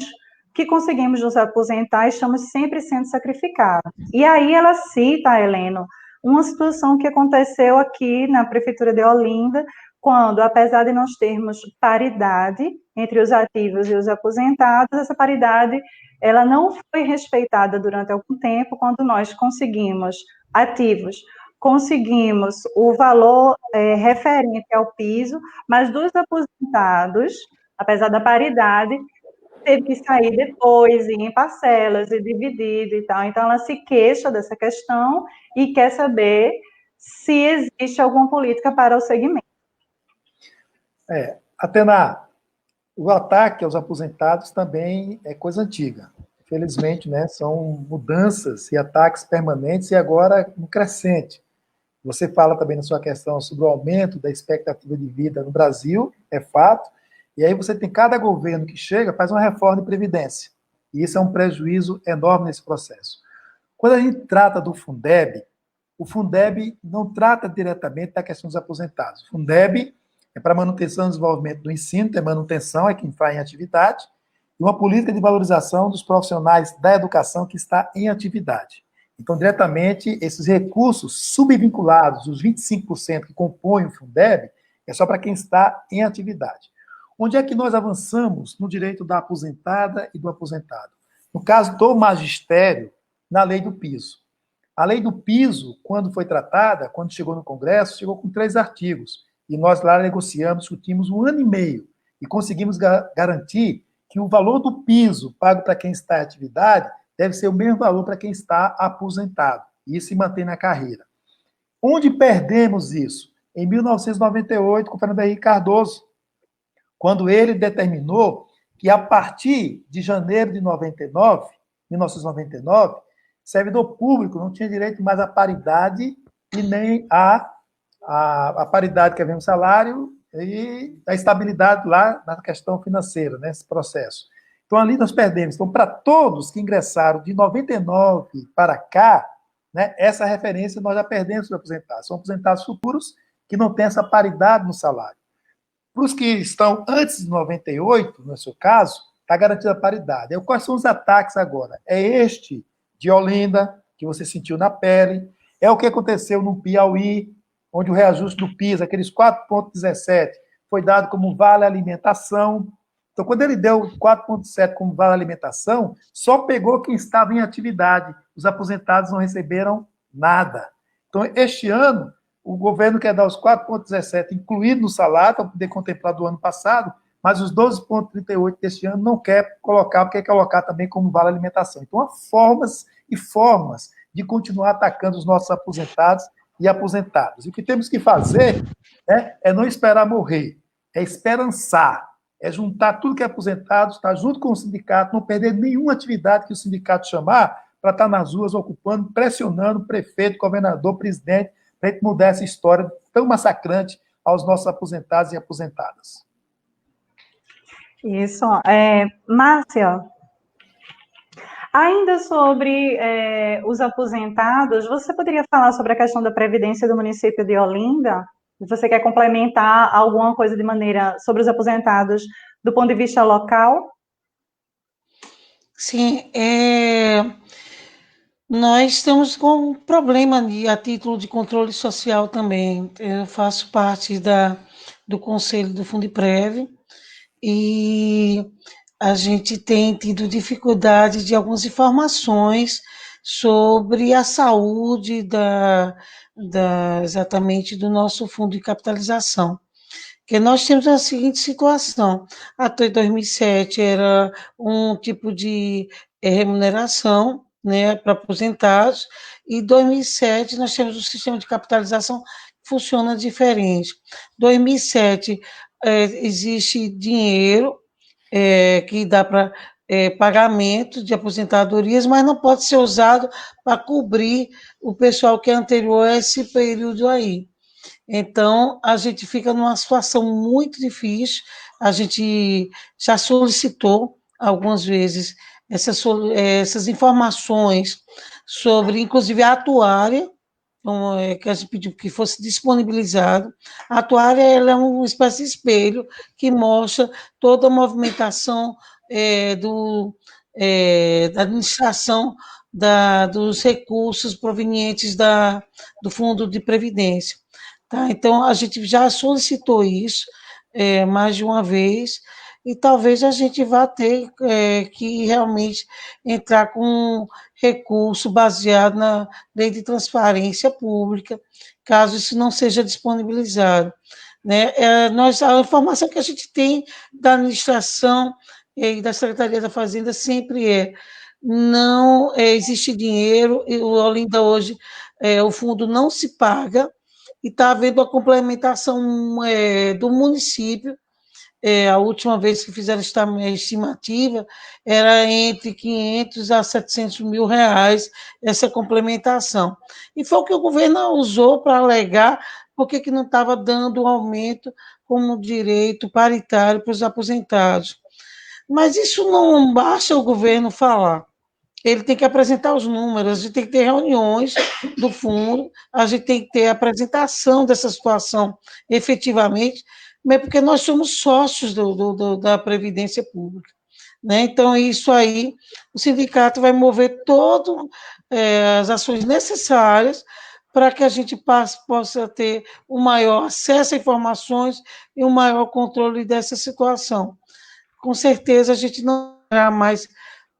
que conseguimos nos aposentar estamos sempre sendo sacrificados. E aí ela cita, Heleno, uma situação que aconteceu aqui na Prefeitura de Olinda, quando, apesar de nós termos paridade entre os ativos e os aposentados, essa paridade ela não foi respeitada durante algum tempo, quando nós conseguimos ativos, conseguimos o valor referente ao piso, mas dos aposentados, apesar da paridade, teve que sair depois, ir em parcelas, e dividido e tal. Então, ela se queixa dessa questão e quer saber se existe alguma política para o segmento. Atena, o ataque aos aposentados também é coisa antiga. Infelizmente, né, são mudanças e ataques permanentes e agora um crescente. Você fala também na sua questão sobre o aumento da expectativa de vida no Brasil, é fato, e aí você tem cada governo que chega, faz uma reforma de previdência, e isso é um prejuízo enorme nesse processo. Quando a gente trata do Fundeb, o Fundeb não trata diretamente da questão dos aposentados. O Fundeb é para manutenção e desenvolvimento do ensino, tem manutenção, é quem está em atividade, e uma política de valorização dos profissionais da educação que está em atividade. Então, diretamente, esses recursos subvinculados, os 25% que compõem o Fundeb, é só para quem está em atividade. Onde é que nós avançamos no direito da aposentada e do aposentado? No caso do magistério, na lei do piso. A lei do piso, quando foi tratada, quando chegou no Congresso, chegou com 3 artigos. E nós lá negociamos, discutimos 1 ano e meio. E conseguimos garantir que o valor do piso pago para quem está em atividade deve ser o mesmo valor para quem está aposentado. E isso se mantém na carreira. Onde perdemos isso? Em 1998, com o Fernando Henrique Cardoso, quando ele determinou que, a partir de janeiro de 1999, servidor público não tinha direito mais à paridade e nem à paridade que havia no salário e a estabilidade lá na questão financeira, nesse processo. Então, ali nós perdemos. Então, para todos que ingressaram de 99 para cá, né, essa referência nós já perdemos para aposentados. São aposentados futuros que não têm essa paridade no salário. Para os que estão antes de 98, no seu caso, está garantida a paridade. Então, quais são os ataques agora? É este de Olinda, que você sentiu na pele, é o que aconteceu no Piauí, onde o reajuste do PIS, aqueles 4,17, foi dado como vale alimentação. Então, quando ele deu 4,7 como vale alimentação, só pegou quem estava em atividade. Os aposentados não receberam nada. Então, este ano, o governo quer dar os 4,17 incluído no salário, para poder contemplar do ano passado, mas os 12,38 deste ano não quer colocar, porque quer colocar também como vale alimentação. Então, há formas e formas de continuar atacando os nossos aposentados e aposentadas. E o que temos que fazer, né, é não esperar morrer, é esperançar, é juntar tudo que é aposentado, estar junto com o sindicato, não perder nenhuma atividade que o sindicato chamar para estar nas ruas ocupando, pressionando o prefeito, governador, presidente, para a gente mudar essa história tão massacrante aos nossos aposentados e aposentadas. Isso. Márcia, ainda sobre os aposentados, você poderia falar sobre a questão da Previdência do município de Olinda? Você quer complementar alguma coisa de maneira sobre os aposentados do ponto de vista local? Sim, nós estamos com um problema a título de controle social também. Eu faço parte do Conselho do Fundiprev e a gente tem tido dificuldade de algumas informações sobre a saúde exatamente do nosso fundo de capitalização. Porque nós temos a seguinte situação: até 2007 era um tipo de remuneração, né, para aposentados, e 2007 nós temos um sistema de capitalização que funciona diferente. 2007 existe dinheiro que dá para pagamento de aposentadorias, mas não pode ser usado para cobrir o pessoal que é anterior a esse período aí. Então, a gente fica numa situação muito difícil. A gente já solicitou algumas vezes essas informações sobre, inclusive, a atuária, que a gente pediu que fosse disponibilizado. A atuária ela é uma espécie de espelho que mostra toda a movimentação da administração dos recursos provenientes do Fundo de Previdência. Tá? Então, a gente já solicitou isso mais de uma vez, e talvez a gente vá ter que realmente entrar com um recurso baseado na lei de transparência pública, caso isso não seja disponibilizado. Né? A informação que a gente tem da administração e da Secretaria da Fazenda sempre não existe dinheiro, e o Olinda hoje, o fundo não se paga, e está havendo a complementação do município. A última vez que fizeram a estimativa era entre 500 a 700 mil reais essa complementação. E foi o que o governo usou para alegar porque que não estava dando um aumento como direito paritário para os aposentados. Mas isso não basta o governo falar. Ele tem que apresentar os números, a gente tem que ter reuniões do fundo, a gente tem que ter a apresentação dessa situação efetivamente, mas porque nós somos sócios da Previdência Pública. Né? Então, isso aí, o sindicato vai mover todas as ações necessárias para que a gente possa ter um maior acesso a informações e um maior controle dessa situação. Com certeza, a gente não vai mais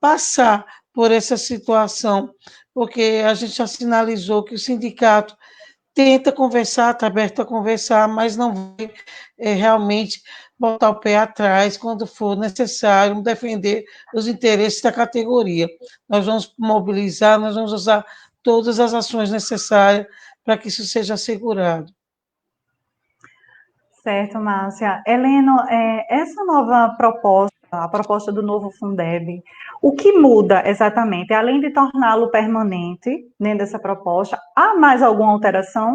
passar por essa situação, porque a gente já sinalizou que o sindicato tenta conversar, está aberto a conversar, mas não vai realmente botar o pé atrás quando for necessário defender os interesses da categoria. Nós vamos mobilizar, nós vamos usar todas as ações necessárias para que isso seja assegurado. Certo, Márcia. Heleno, essa nova proposta, a proposta do novo Fundeb, o que muda exatamente? Além de torná-lo permanente dentro dessa proposta, há mais alguma alteração?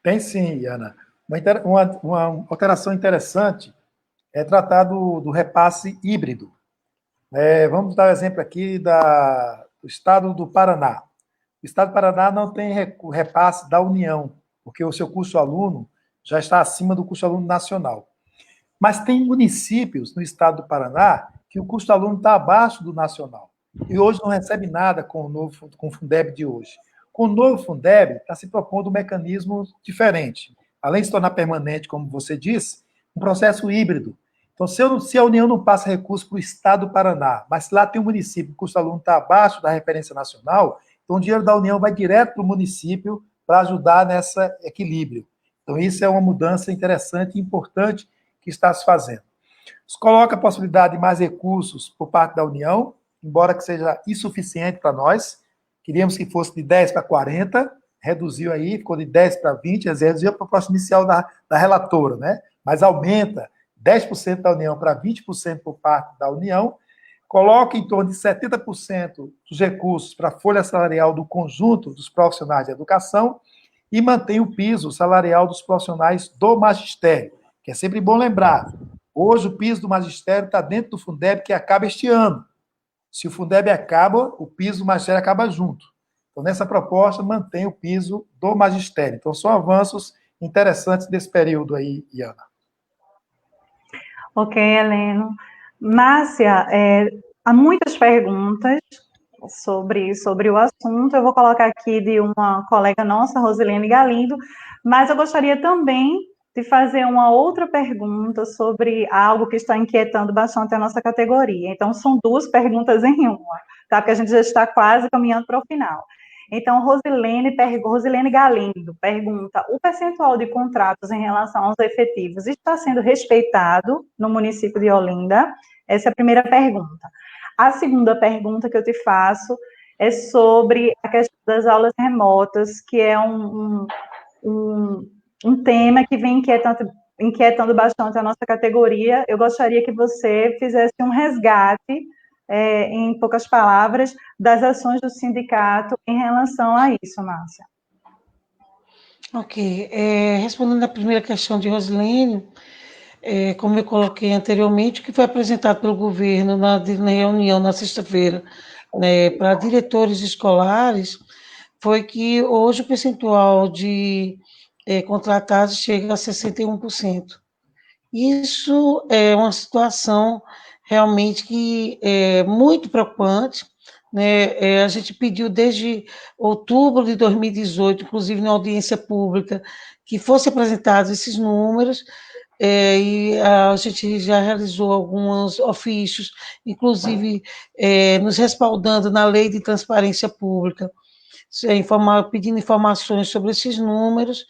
Tem sim, Ana. Uma alteração interessante é tratar do repasse híbrido. Vamos dar o exemplo aqui do estado do Paraná. O estado do Paraná não tem repasse da União, porque o seu custo aluno já está acima do custo aluno nacional. Mas tem municípios no estado do Paraná que o custo aluno está abaixo do nacional. E hoje não recebe nada com o Fundeb de hoje. Com o novo Fundeb, está se propondo um mecanismo diferente. Além de se tornar permanente, como você disse, um processo híbrido. Então, se a União não passa recurso para o estado do Paraná, mas se lá tem um município que o custo aluno está abaixo da referência nacional, então o dinheiro da União vai direto para o município para ajudar nesse equilíbrio. Então, isso é uma mudança interessante e importante que está se fazendo. Isso coloca a possibilidade de mais recursos por parte da União, embora que seja insuficiente para nós. Queríamos que fosse de 10 para 40, reduziu aí, ficou de 10 para 20, reduziu a proposta inicial da relatora, né? Mas aumenta 10% da União para 20% por parte da União, coloca em torno de 70% dos recursos para a folha salarial do conjunto dos profissionais de educação e mantém o piso salarial dos profissionais do magistério, que é sempre bom lembrar. Hoje, o piso do magistério está dentro do Fundeb, que acaba este ano. Se o Fundeb acaba, o piso do magistério acaba junto. Então, nessa proposta, mantém o piso do magistério. Então, são avanços interessantes desse período aí, Iana. Ok, Heleno. Márcia, há muitas perguntas sobre o assunto. Eu vou colocar aqui de uma colega nossa, Rosilene Galindo, mas eu gostaria também de fazer uma outra pergunta sobre algo que está inquietando bastante a nossa categoria. Então, são duas perguntas em uma, tá? Porque a gente já está quase caminhando para o final. Então, Rosilene Galindo pergunta: o percentual de contratos em relação aos efetivos está sendo respeitado no município de Olinda? Essa é a primeira pergunta. A segunda pergunta que eu te faço é sobre a questão das aulas remotas, que é um tema que vem inquietando bastante a nossa categoria. Eu gostaria que você fizesse um resgate, em poucas palavras, das ações do sindicato em relação a isso, Márcia. Ok. Respondendo à primeira questão de Rosilene, como eu coloquei anteriormente, o que foi apresentado pelo governo na reunião na sexta-feira, né, para diretores escolares, foi que hoje o percentual de contratados chega a 61%. Isso é uma situação realmente que é muito preocupante, né? A gente pediu desde outubro de 2018, inclusive na audiência pública, que fosse apresentados esses números, e a gente já realizou alguns ofícios, inclusive nos respaldando na lei de transparência pública, pedindo informações sobre esses números,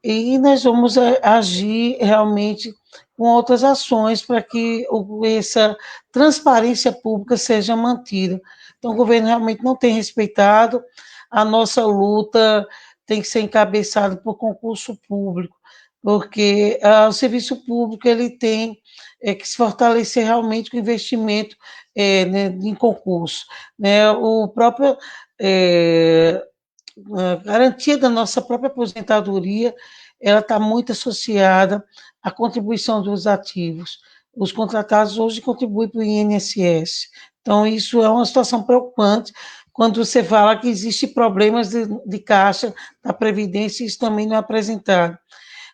e nós vamos agir realmente com outras ações para que essa transparência pública seja mantida. Então, o governo realmente não tem respeitado, a nossa luta tem que ser encabeçada por concurso público, porque o serviço público ele tem que se fortalecer realmente com investimento né, em concurso. Né? O próprio a garantia da nossa própria aposentadoria, ela está muito associada à contribuição dos ativos. Os contratados hoje contribuem para o INSS. Então, isso é uma situação preocupante quando você fala que existem problemas de caixa da Previdência, isso também não é apresentado.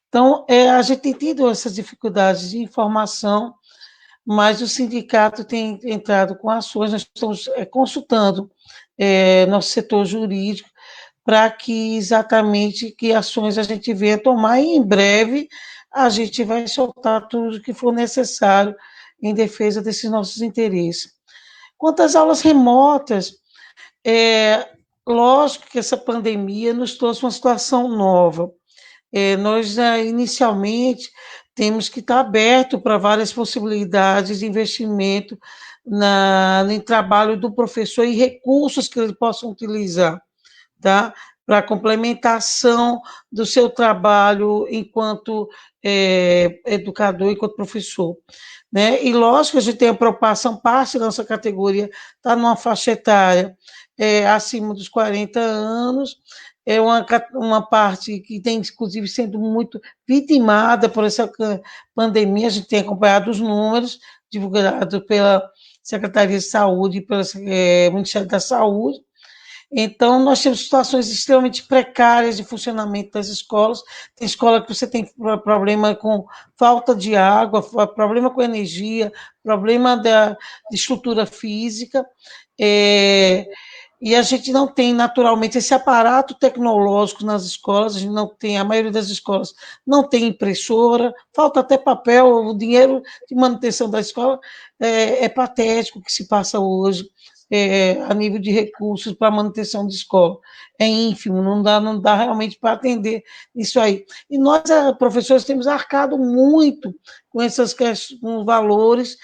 Então, a gente tem tido essas dificuldades de informação, mas o sindicato tem entrado com ações, nós estamos consultando nosso setor jurídico, para que exatamente que ações a gente venha tomar, e em breve a gente vai soltar tudo que for necessário em defesa desses nossos interesses. Quanto às aulas remotas, lógico que essa pandemia nos trouxe uma situação nova. Nós, inicialmente, temos que estar aberto para várias possibilidades de investimento no trabalho do professor e recursos que ele possa utilizar, tá? Para complementação do seu trabalho enquanto educador, enquanto professor. Né? E, lógico, a gente tem a preocupação, parte da nossa categoria está numa faixa etária acima dos 40 anos, é uma parte que tem, inclusive, sendo muito vitimada por essa pandemia. A gente tem acompanhado os números divulgados pela Secretaria de Saúde e pelo Ministério da Saúde. Então, nós temos situações extremamente precárias de funcionamento das escolas. Tem escola que você tem problema com falta de água, problema com energia, problema de estrutura física, e a gente não tem, naturalmente, esse aparato tecnológico nas escolas, a gente não tem, a maioria das escolas não tem impressora, falta até papel, o dinheiro de manutenção da escola é patético o que se passa hoje. A nível de recursos para manutenção de escola. É ínfimo, não dá realmente para atender isso aí. E nós, professores, temos arcado muito com com valores,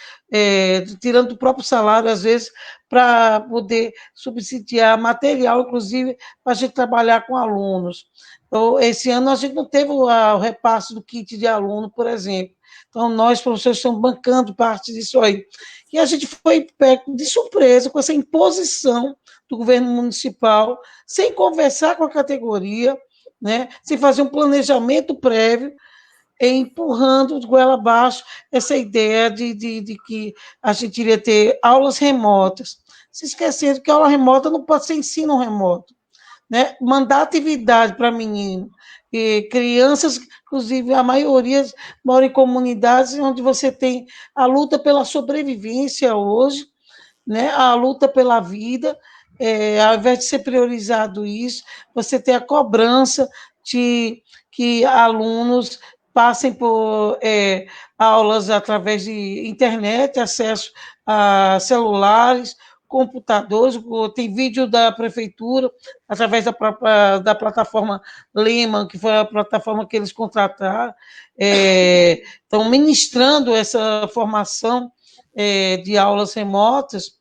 tirando do próprio salário, às vezes, para poder subsidiar material, inclusive, para a gente trabalhar com alunos. Então, esse ano a gente não teve o repasse do kit de aluno, por exemplo. Então, nós, professores, estamos bancando parte disso aí. E a gente foi pego de surpresa com essa imposição do governo municipal, sem conversar com a categoria, né, sem fazer um planejamento prévio, empurrando de goela abaixo essa ideia de que a gente iria ter aulas remotas. Se esquecendo que aula remota não pode ser ensino remoto. Né? Mandar atividade para menino crianças, inclusive a maioria mora em comunidades onde você tem a luta pela sobrevivência hoje, né? A luta pela vida, ao invés de ser priorizado isso, você tem a cobrança de que alunos passem por aulas através de internet, acesso a celulares, computadores, tem vídeo da prefeitura, através da plataforma Lehman, que foi a plataforma que eles contrataram, estão ministrando essa formação de aulas remotas,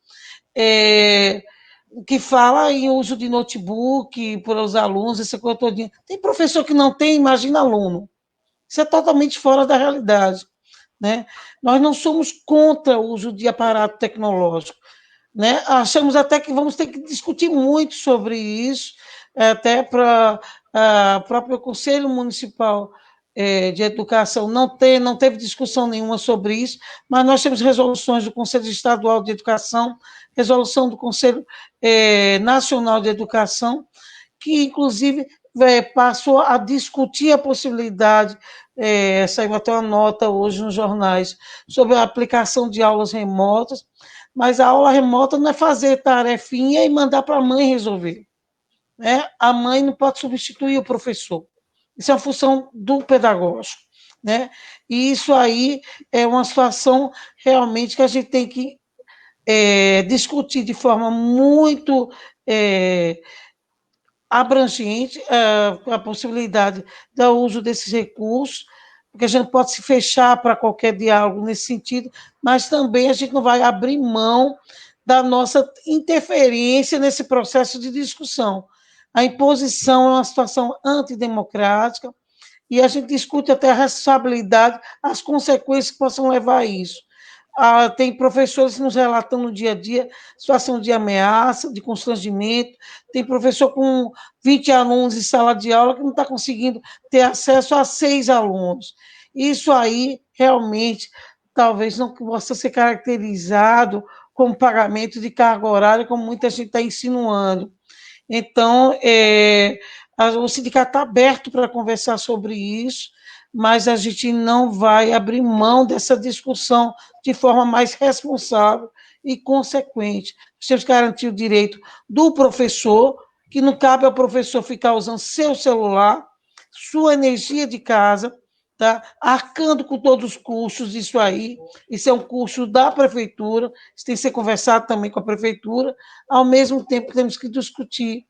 que fala em uso de notebook para os alunos, essa coisa todinha. Tem professor que não tem, imagina aluno. Isso é totalmente fora da realidade, né? Nós não somos contra o uso de aparato tecnológico, né? Achamos até que vamos ter que discutir muito sobre isso, até para o próprio Conselho Municipal de Educação não teve discussão nenhuma sobre isso, mas nós temos resoluções do Conselho Estadual de Educação, resolução do Conselho Nacional de Educação, que, inclusive, passou a discutir a possibilidade, saiu até uma nota hoje nos jornais, sobre a aplicação de aulas remotas, mas a aula remota não é fazer tarefinha e mandar para a mãe resolver, né? A mãe não pode substituir o professor. Isso é uma função do pedagógico, né? E isso aí é uma situação realmente que a gente tem que discutir de forma muito abrangente a possibilidade do uso desses recursos, porque a gente não pode se fechar para qualquer diálogo nesse sentido, mas também a gente não vai abrir mão da nossa interferência nesse processo de discussão. A imposição é uma situação antidemocrática e a gente discute até a responsabilidade, as consequências que possam levar a isso. Tem professores que nos relatam no dia a dia situação de ameaça, de constrangimento, tem professor com 20 alunos em sala de aula que não está conseguindo ter acesso a 6 alunos. Isso aí, realmente, talvez não possa ser caracterizado como pagamento de carga horária, como muita gente está insinuando. Então, o sindicato está aberto para conversar sobre isso, mas a gente não vai abrir mão dessa discussão de forma mais responsável e consequente. Nós temos que garantir o direito do professor, que não cabe ao professor ficar usando seu celular, sua energia de casa, tá? Arcando com todos os custos disso aí. Isso é um custo da prefeitura, isso tem que ser conversado também com a prefeitura. Ao mesmo tempo, temos que discutir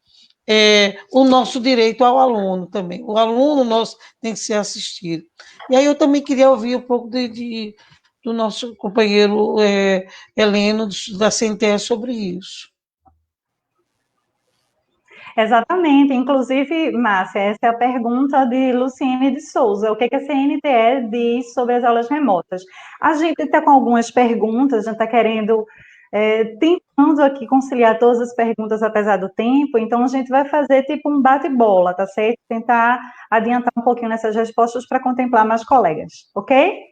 o nosso direito ao aluno também. O aluno nosso tem que ser assistido. E aí eu também queria ouvir um pouco do nosso companheiro Heleno, da CNTE, sobre isso. Exatamente. Inclusive, Márcia, essa é a pergunta de Luciene de Souza. O que a CNTE diz sobre as aulas remotas? A gente está com algumas perguntas, a gente está querendo, tentando aqui conciliar todas as perguntas, apesar do tempo, então a gente vai fazer tipo um bate-bola, tá certo? Tentar adiantar um pouquinho nessas respostas para contemplar mais colegas, ok?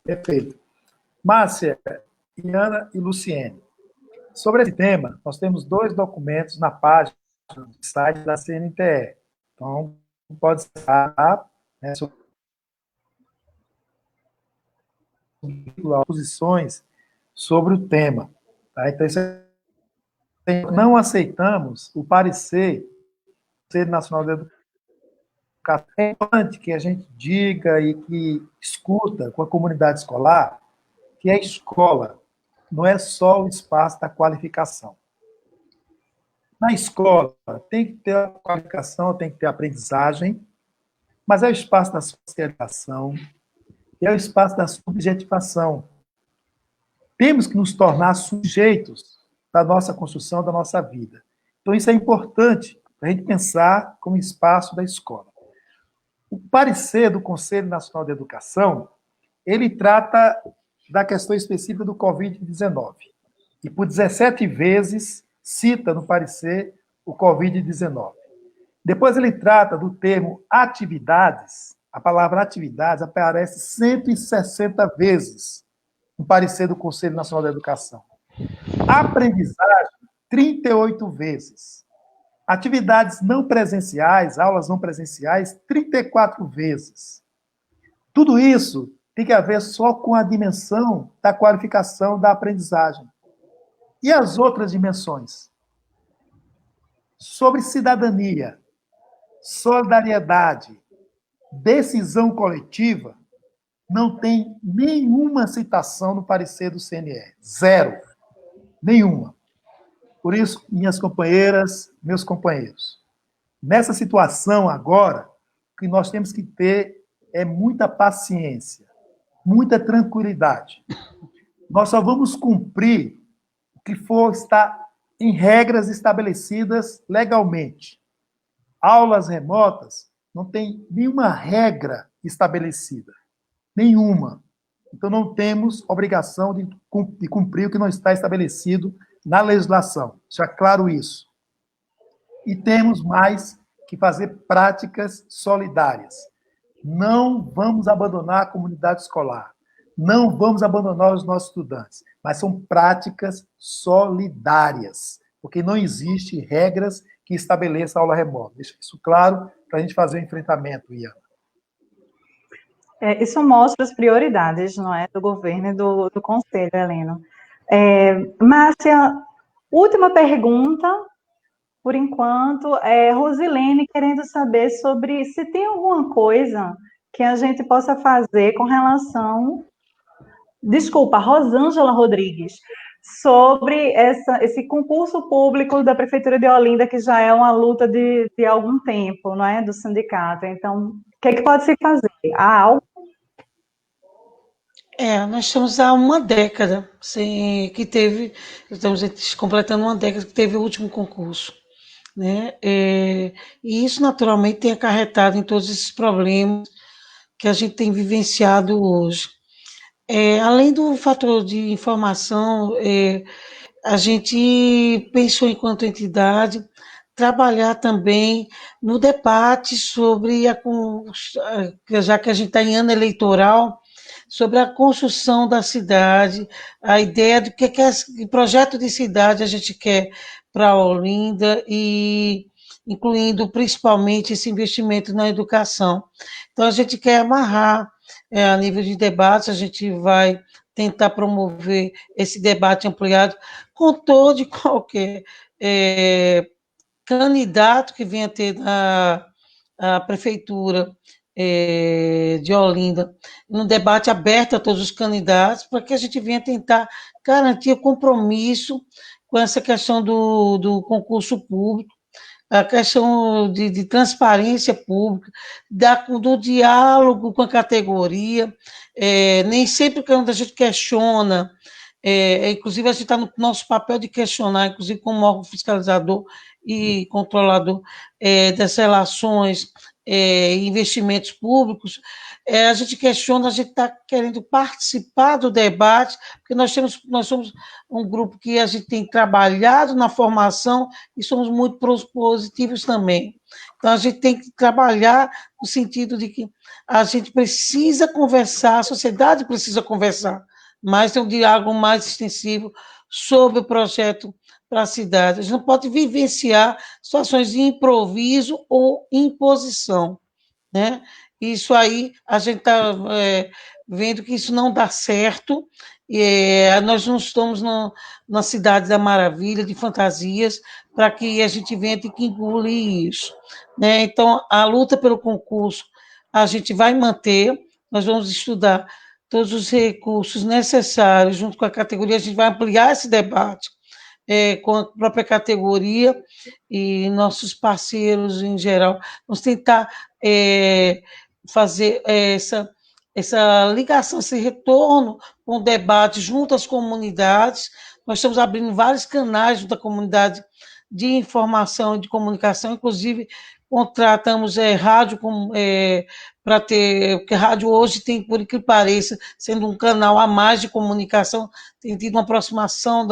Perfeito. Márcia, Iana e Luciene. Sobre esse tema, nós temos 2 documentos na página do site da CNTE. Então, pode estar, né, sobre posições sobre o tema. Tá? Então, não aceitamos o parecer do Conselho Nacional de Educação. É importante que a gente diga e que escuta com a comunidade escolar que a escola não é só o espaço da qualificação. Na escola, tem que ter a qualificação, tem que ter a aprendizagem, mas é o espaço da socialização, é o espaço da subjetivação. Temos que nos tornar sujeitos da nossa construção, da nossa vida. Então, isso é importante para a gente pensar como espaço da escola. O parecer do Conselho Nacional de Educação, ele trata da questão específica do Covid-19. E por 17 vezes cita no parecer o Covid-19. Depois ele trata do termo atividades. A palavra atividades aparece 160 vezes no parecer do Conselho Nacional da Educação. Aprendizagem, 38 vezes. Atividades não presenciais, aulas não presenciais, 34 vezes. Tudo isso tem que ver só com a dimensão da qualificação da aprendizagem. E as outras dimensões? Sobre cidadania, solidariedade, decisão coletiva, não tem nenhuma citação no parecer do CNE. Zero. Nenhuma. Por isso, minhas companheiras, meus companheiros, nessa situação agora, o que nós temos que ter é muita paciência, muita tranquilidade. Nós só vamos cumprir o que for estar em regras estabelecidas legalmente. Aulas remotas não tem nenhuma regra estabelecida. Nenhuma. Então, não temos obrigação de cumprir o que não está estabelecido na legislação. Já claro isso. E temos mais que fazer práticas solidárias. Não vamos abandonar a comunidade escolar. Não vamos abandonar os nossos estudantes. Mas são práticas solidárias. Porque não existe regras que estabeleçam a aula remota. Deixa isso claro para a gente fazer o enfrentamento, Ian. Isso mostra as prioridades, não é, do governo e do Conselho, Heleno. Márcia, última pergunta, por enquanto, Rosilene querendo saber sobre se tem alguma coisa que a gente possa fazer com relação... Desculpa, Rosângela Rodrigues, sobre esse concurso público da Prefeitura de Olinda, que já é uma luta de algum tempo, não é, do sindicato. Então, o que é que pode se fazer? Há algo? Nós estamos há uma década estamos completando uma década que teve o último concurso, né? E isso naturalmente tem acarretado em todos esses problemas que a gente tem vivenciado hoje. Além do fator de informação, a gente pensou, enquanto entidade, trabalhar também no debate sobre, já que a gente está em ano eleitoral, sobre a construção da cidade, a ideia do que projeto de cidade a gente quer para Olinda, e incluindo principalmente esse investimento na educação. Então, a gente quer amarrar, a nível de debates, a gente vai tentar promover esse debate ampliado com todo e qualquer candidato que venha ter a prefeitura de Olinda, num debate aberto a todos os candidatos, para que a gente venha tentar garantir o compromisso com essa questão do concurso público, a questão de transparência pública, do diálogo com a categoria. Nem sempre quando a gente questiona, inclusive a gente está no nosso papel de questionar, inclusive como órgão fiscalizador e controlador das relações investimentos públicos, a gente questiona, a gente está querendo participar do debate, porque nós somos um grupo que a gente tem trabalhado na formação e somos muito positivos também. Então, a gente tem que trabalhar no sentido de que a gente precisa conversar, a sociedade precisa conversar, mas tem um diálogo mais extensivo sobre o projeto para a cidade. A gente não pode vivenciar situações de improviso ou imposição, né? Isso aí, a gente está vendo que isso não dá certo. Nós não estamos na cidade da maravilha, de fantasias, para que a gente venha ter que engolir isso, né? Então, a luta pelo concurso a gente vai manter, nós vamos estudar todos os recursos necessários, junto com a categoria, a gente vai ampliar esse debate com a própria categoria e nossos parceiros em geral. Vamos tentar fazer essa ligação, esse retorno com o debate junto às comunidades. Nós estamos abrindo vários canais junto à comunidade de informação e de comunicação, inclusive contratamos rádio para ter, porque rádio hoje tem, por que pareça, sendo um canal a mais de comunicação, tem tido uma aproximação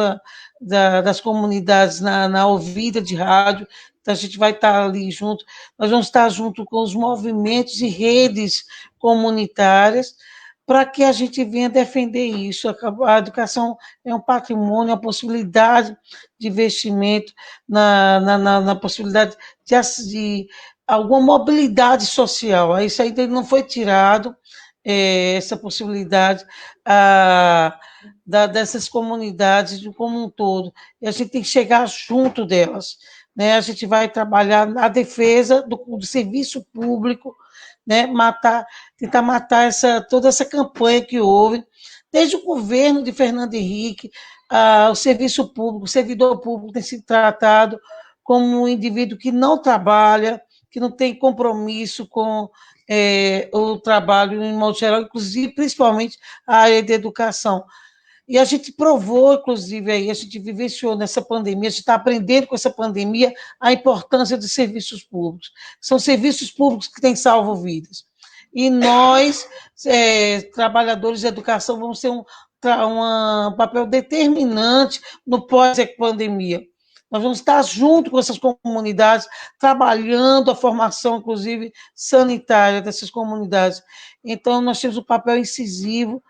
das comunidades na ouvida de rádio. Então, a gente vai estar ali junto, nós vamos estar junto com os movimentos e redes comunitárias para que a gente venha defender isso. A educação é um patrimônio, é uma possibilidade de investimento na possibilidade de alguma mobilidade social. Isso ainda não foi tirado, essa possibilidade dessas comunidades como um todo. E a gente tem que chegar junto delas. Né? A gente vai trabalhar na defesa do serviço público, né? Tentar matar toda essa campanha que houve, desde o governo de Fernando Henrique, o serviço público, o servidor público tem sido tratado como um indivíduo que não trabalha, que não tem compromisso com o trabalho em modo geral, inclusive, principalmente, a área de educação. E a gente provou, inclusive, aí, a gente vivenciou nessa pandemia, a gente está aprendendo com essa pandemia a importância dos serviços públicos. São serviços públicos que têm salvo vidas. E nós, trabalhadores de educação, vamos ter um papel determinante no pós-pandemia. Nós vamos estar junto com essas comunidades, trabalhando a formação, inclusive, sanitária dessas comunidades. Então, nós temos um papel incisivo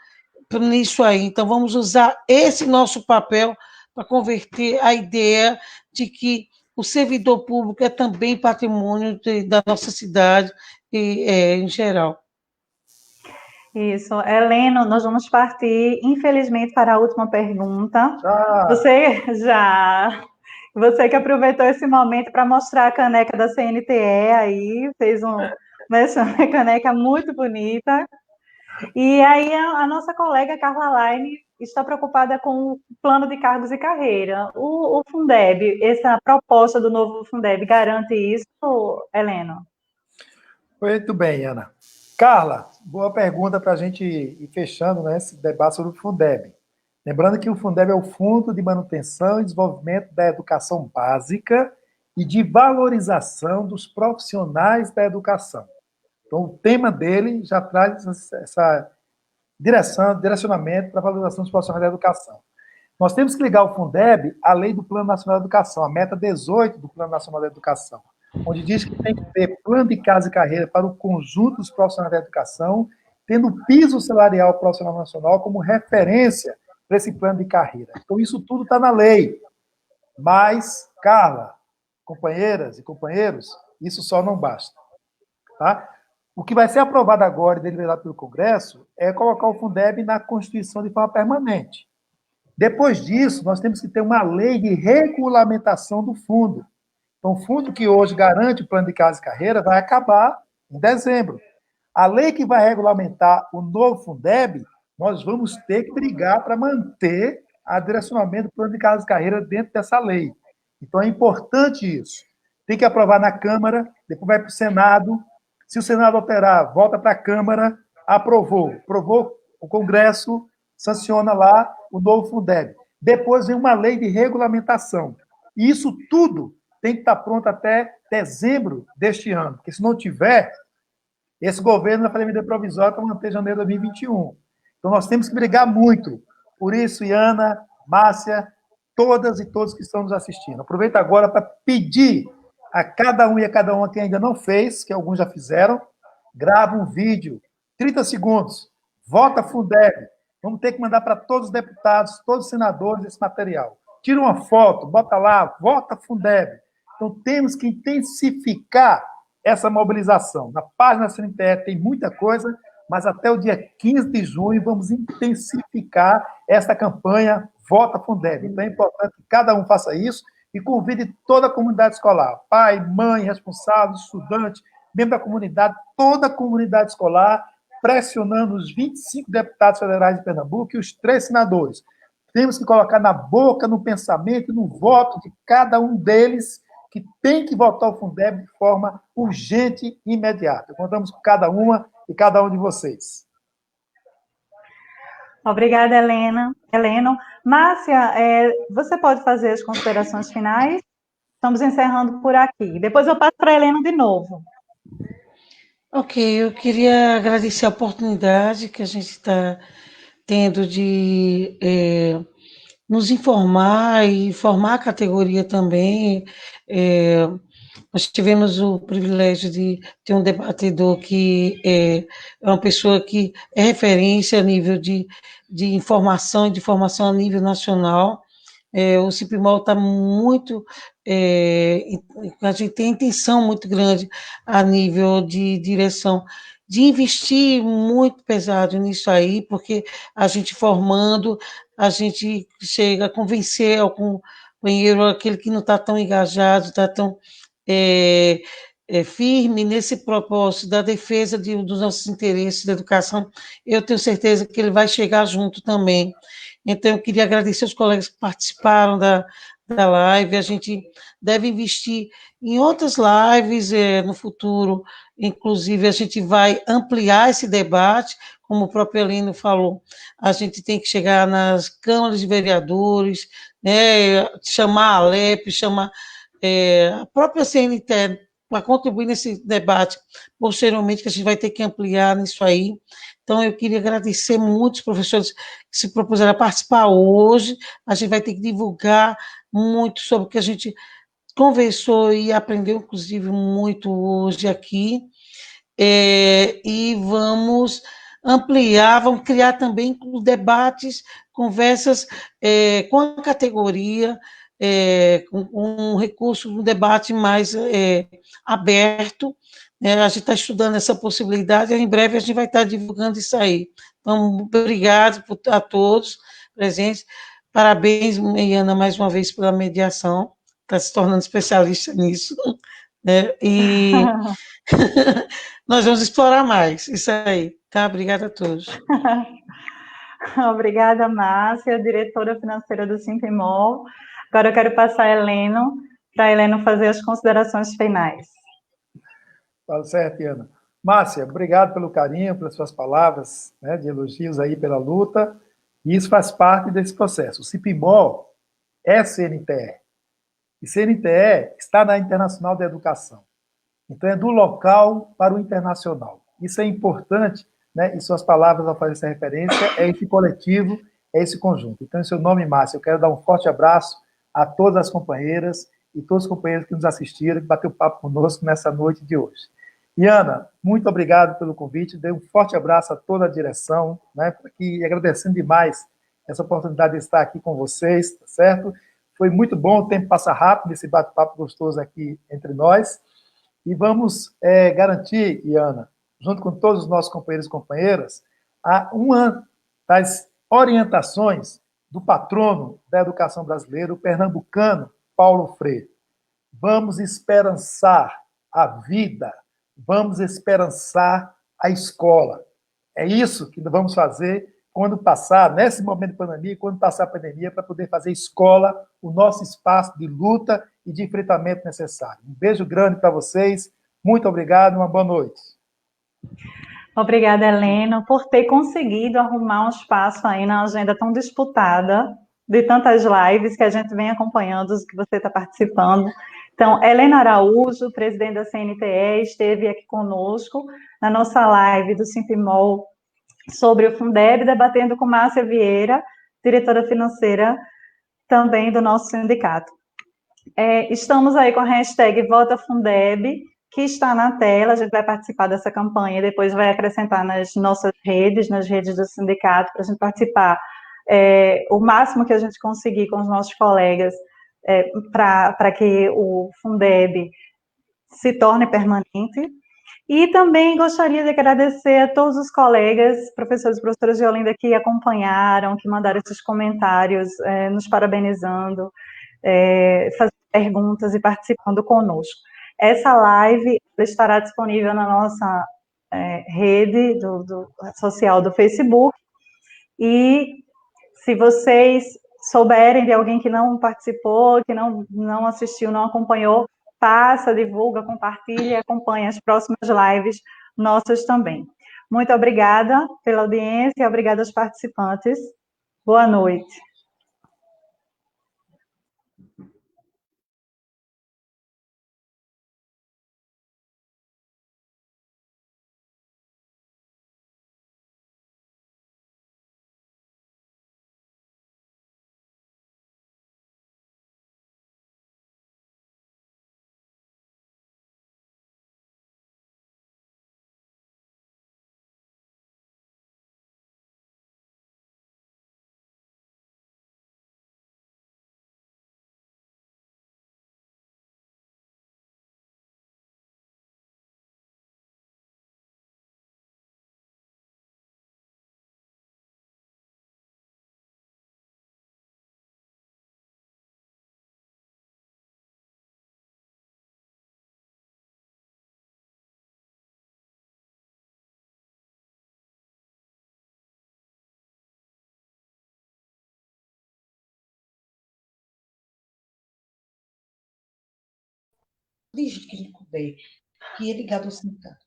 nisso aí. Então, vamos usar esse nosso papel para converter a ideia de que o servidor público é também patrimônio da nossa cidade em geral. Isso. Heleno, nós vamos partir, infelizmente, para a última pergunta. Você que aproveitou esse momento para mostrar a caneca da CNTE aí, fez uma caneca muito bonita. E aí a nossa colega Carla Laine está preocupada com o plano de cargos e carreira. O Fundeb, essa proposta do novo Fundeb, garante isso, Heleno? Muito bem, Ana. Carla, boa pergunta para a gente ir fechando, né, esse debate sobre o Fundeb. Lembrando que o Fundeb é o Fundo de Manutenção e Desenvolvimento da Educação Básica e de Valorização dos Profissionais da Educação. Então, o tema dele já traz essa direcionamento para a valorização dos profissionais da educação. Nós temos que ligar o Fundeb à lei do Plano Nacional da Educação, a meta 18 do Plano Nacional da Educação, onde diz que tem que ter plano de casa e carreira para o conjunto dos profissionais da educação, tendo o piso salarial profissional nacional como referência para esse plano de carreira. Então, isso tudo está na lei. Mas, Carla, companheiras e companheiros, isso só não basta. Tá? O que vai ser aprovado agora e deliberado pelo Congresso é colocar o Fundeb na Constituição de forma permanente. Depois disso, nós temos que ter uma lei de regulamentação do fundo. Então, o fundo que hoje garante o plano de casa e carreira vai acabar em dezembro. A lei que vai regulamentar o novo Fundeb, nós vamos ter que brigar para manter o direcionamento do plano de casa e carreira dentro dessa lei. Então, é importante isso. Tem que aprovar na Câmara, depois vai para o Senado. Se o Senado alterar, volta para a Câmara, aprovou, o Congresso sanciona lá o novo Fundeb. Depois vem uma lei de regulamentação. E isso tudo tem que estar pronto até dezembro deste ano, porque se não tiver, esse governo vai fazer medida provisória para manter janeiro de 2021. Então, nós temos que brigar muito. Por isso, Iana, Márcia, todas e todos que estão nos assistindo. Aproveito agora para pedir a cada um e a cada uma que ainda não fez, que alguns já fizeram, grava um vídeo, 30 segundos, vota Fundeb. Vamos ter que mandar para todos os deputados, todos os senadores esse material. Tira uma foto, bota lá, vota Fundeb. Então, temos que intensificar essa mobilização. Na página da CNTE tem muita coisa, mas até o dia 15 de junho vamos intensificar essa campanha Vota Fundeb. Então, é importante que cada um faça isso e convide toda a comunidade escolar, pai, mãe, responsável, estudante, membro da comunidade, toda a comunidade escolar, pressionando os 25 deputados federais de Pernambuco e os 3 senadores. Temos que colocar na boca, no pensamento e no voto de cada um deles que tem que votar o Fundeb de forma urgente e imediata. Contamos com cada uma e cada um de vocês. Obrigada, Heleno. Márcia, você pode fazer as considerações finais? Estamos encerrando por aqui. Depois eu passo para a Helena de novo. Ok, eu queria agradecer a oportunidade que a gente está tendo de nos informar e informar a categoria também nós tivemos o privilégio de ter um debatedor que é uma pessoa que é referência a nível de informação e de formação a nível nacional. O CIPIMOL está muito, a gente tem intenção muito grande a nível de direção, de investir muito pesado nisso aí, porque a gente formando, a gente chega a convencer algum companheiro, aquele que não está tão engajado, está tão firme nesse propósito da defesa dos nossos interesses da educação, eu tenho certeza que ele vai chegar junto também. Então, eu queria agradecer os colegas que participaram da live. A gente deve investir em outras lives no futuro. Inclusive, a gente vai ampliar esse debate, como o próprio Elino falou. A gente tem que chegar nas câmaras de vereadores, né, chamar a Alep, chamar a própria CNTE para contribuir nesse debate, posteriormente, que a gente vai ter que ampliar nisso aí. Então, eu queria agradecer muito os professores que se propuseram a participar hoje. A gente vai ter que divulgar muito sobre o que a gente conversou e aprendeu, inclusive, muito hoje aqui. E vamos ampliar, vamos criar também debates, conversas com a categoria, com um recurso, um debate mais aberto. A gente está estudando essa possibilidade, e em breve a gente vai estar divulgando isso aí. Então, obrigado a todos presentes. Parabéns, Meiana, mais uma vez pela mediação, está se tornando especialista nisso. Né? E nós vamos explorar mais isso aí. Tá? Obrigada a todos. Obrigada, Márcia, diretora financeira do Simpimol. Agora eu quero passar a Heleno, para a Heleno fazer as considerações finais. Tá certo, Ana. Márcia, obrigado pelo carinho, pelas suas palavras, né, de elogios aí pela luta, e isso faz parte desse processo. O CIPIMOL é CNTE, e CNTE está na Internacional da Educação. Então, é do local para o internacional. Isso é importante, né? E suas palavras, ao fazer essa referência, é esse coletivo, é esse conjunto. Então, em seu nome, Márcia, eu quero dar um forte abraço a todas as companheiras e todos os companheiros que nos assistiram, que bateu papo conosco nessa noite de hoje. E, Ana, muito obrigado pelo convite, dei um forte abraço a toda a direção, né? E agradecendo demais essa oportunidade de estar aqui com vocês, tá certo? Foi muito bom, o tempo passa rápido, esse bate-papo gostoso aqui entre nós. E vamos garantir, Iana, junto com todos os nossos companheiros e companheiras, uma das orientações do patrono da educação brasileira, o pernambucano Paulo Freire. Vamos esperançar a vida, vamos esperançar a escola. É isso que vamos fazer quando passar, nesse momento de pandemia, quando passar a pandemia, para poder fazer escola, o nosso espaço de luta e de enfrentamento necessário. Um beijo grande para vocês, muito obrigado, uma boa noite. Obrigada, Helena, por ter conseguido arrumar um espaço aí na agenda tão disputada, de tantas lives que a gente vem acompanhando, que você está participando. Então, Helena Araújo, presidente da CNTE, esteve aqui conosco na nossa live do Simpimol sobre o Fundeb, debatendo com Márcia Vieira, diretora financeira também do nosso sindicato. Estamos aí com a hashtag VotaFundeb, que está na tela, a gente vai participar dessa campanha e depois vai acrescentar nas nossas redes, nas redes do sindicato, para a gente participar o máximo que a gente conseguir com os nossos colegas, para que o Fundeb se torne permanente. E também gostaria de agradecer a todos os colegas, professores e professoras de Olinda, que acompanharam, que mandaram esses comentários, nos parabenizando, fazendo perguntas e participando conosco. Essa live estará disponível na nossa rede social do Facebook, e se vocês souberem de alguém que não participou, que não assistiu, não acompanhou, passa, divulga, compartilha e acompanha as próximas lives nossas também. Muito obrigada pela audiência, obrigada aos participantes. Boa noite. desde que ele puder, que ele ligado ao sindicato.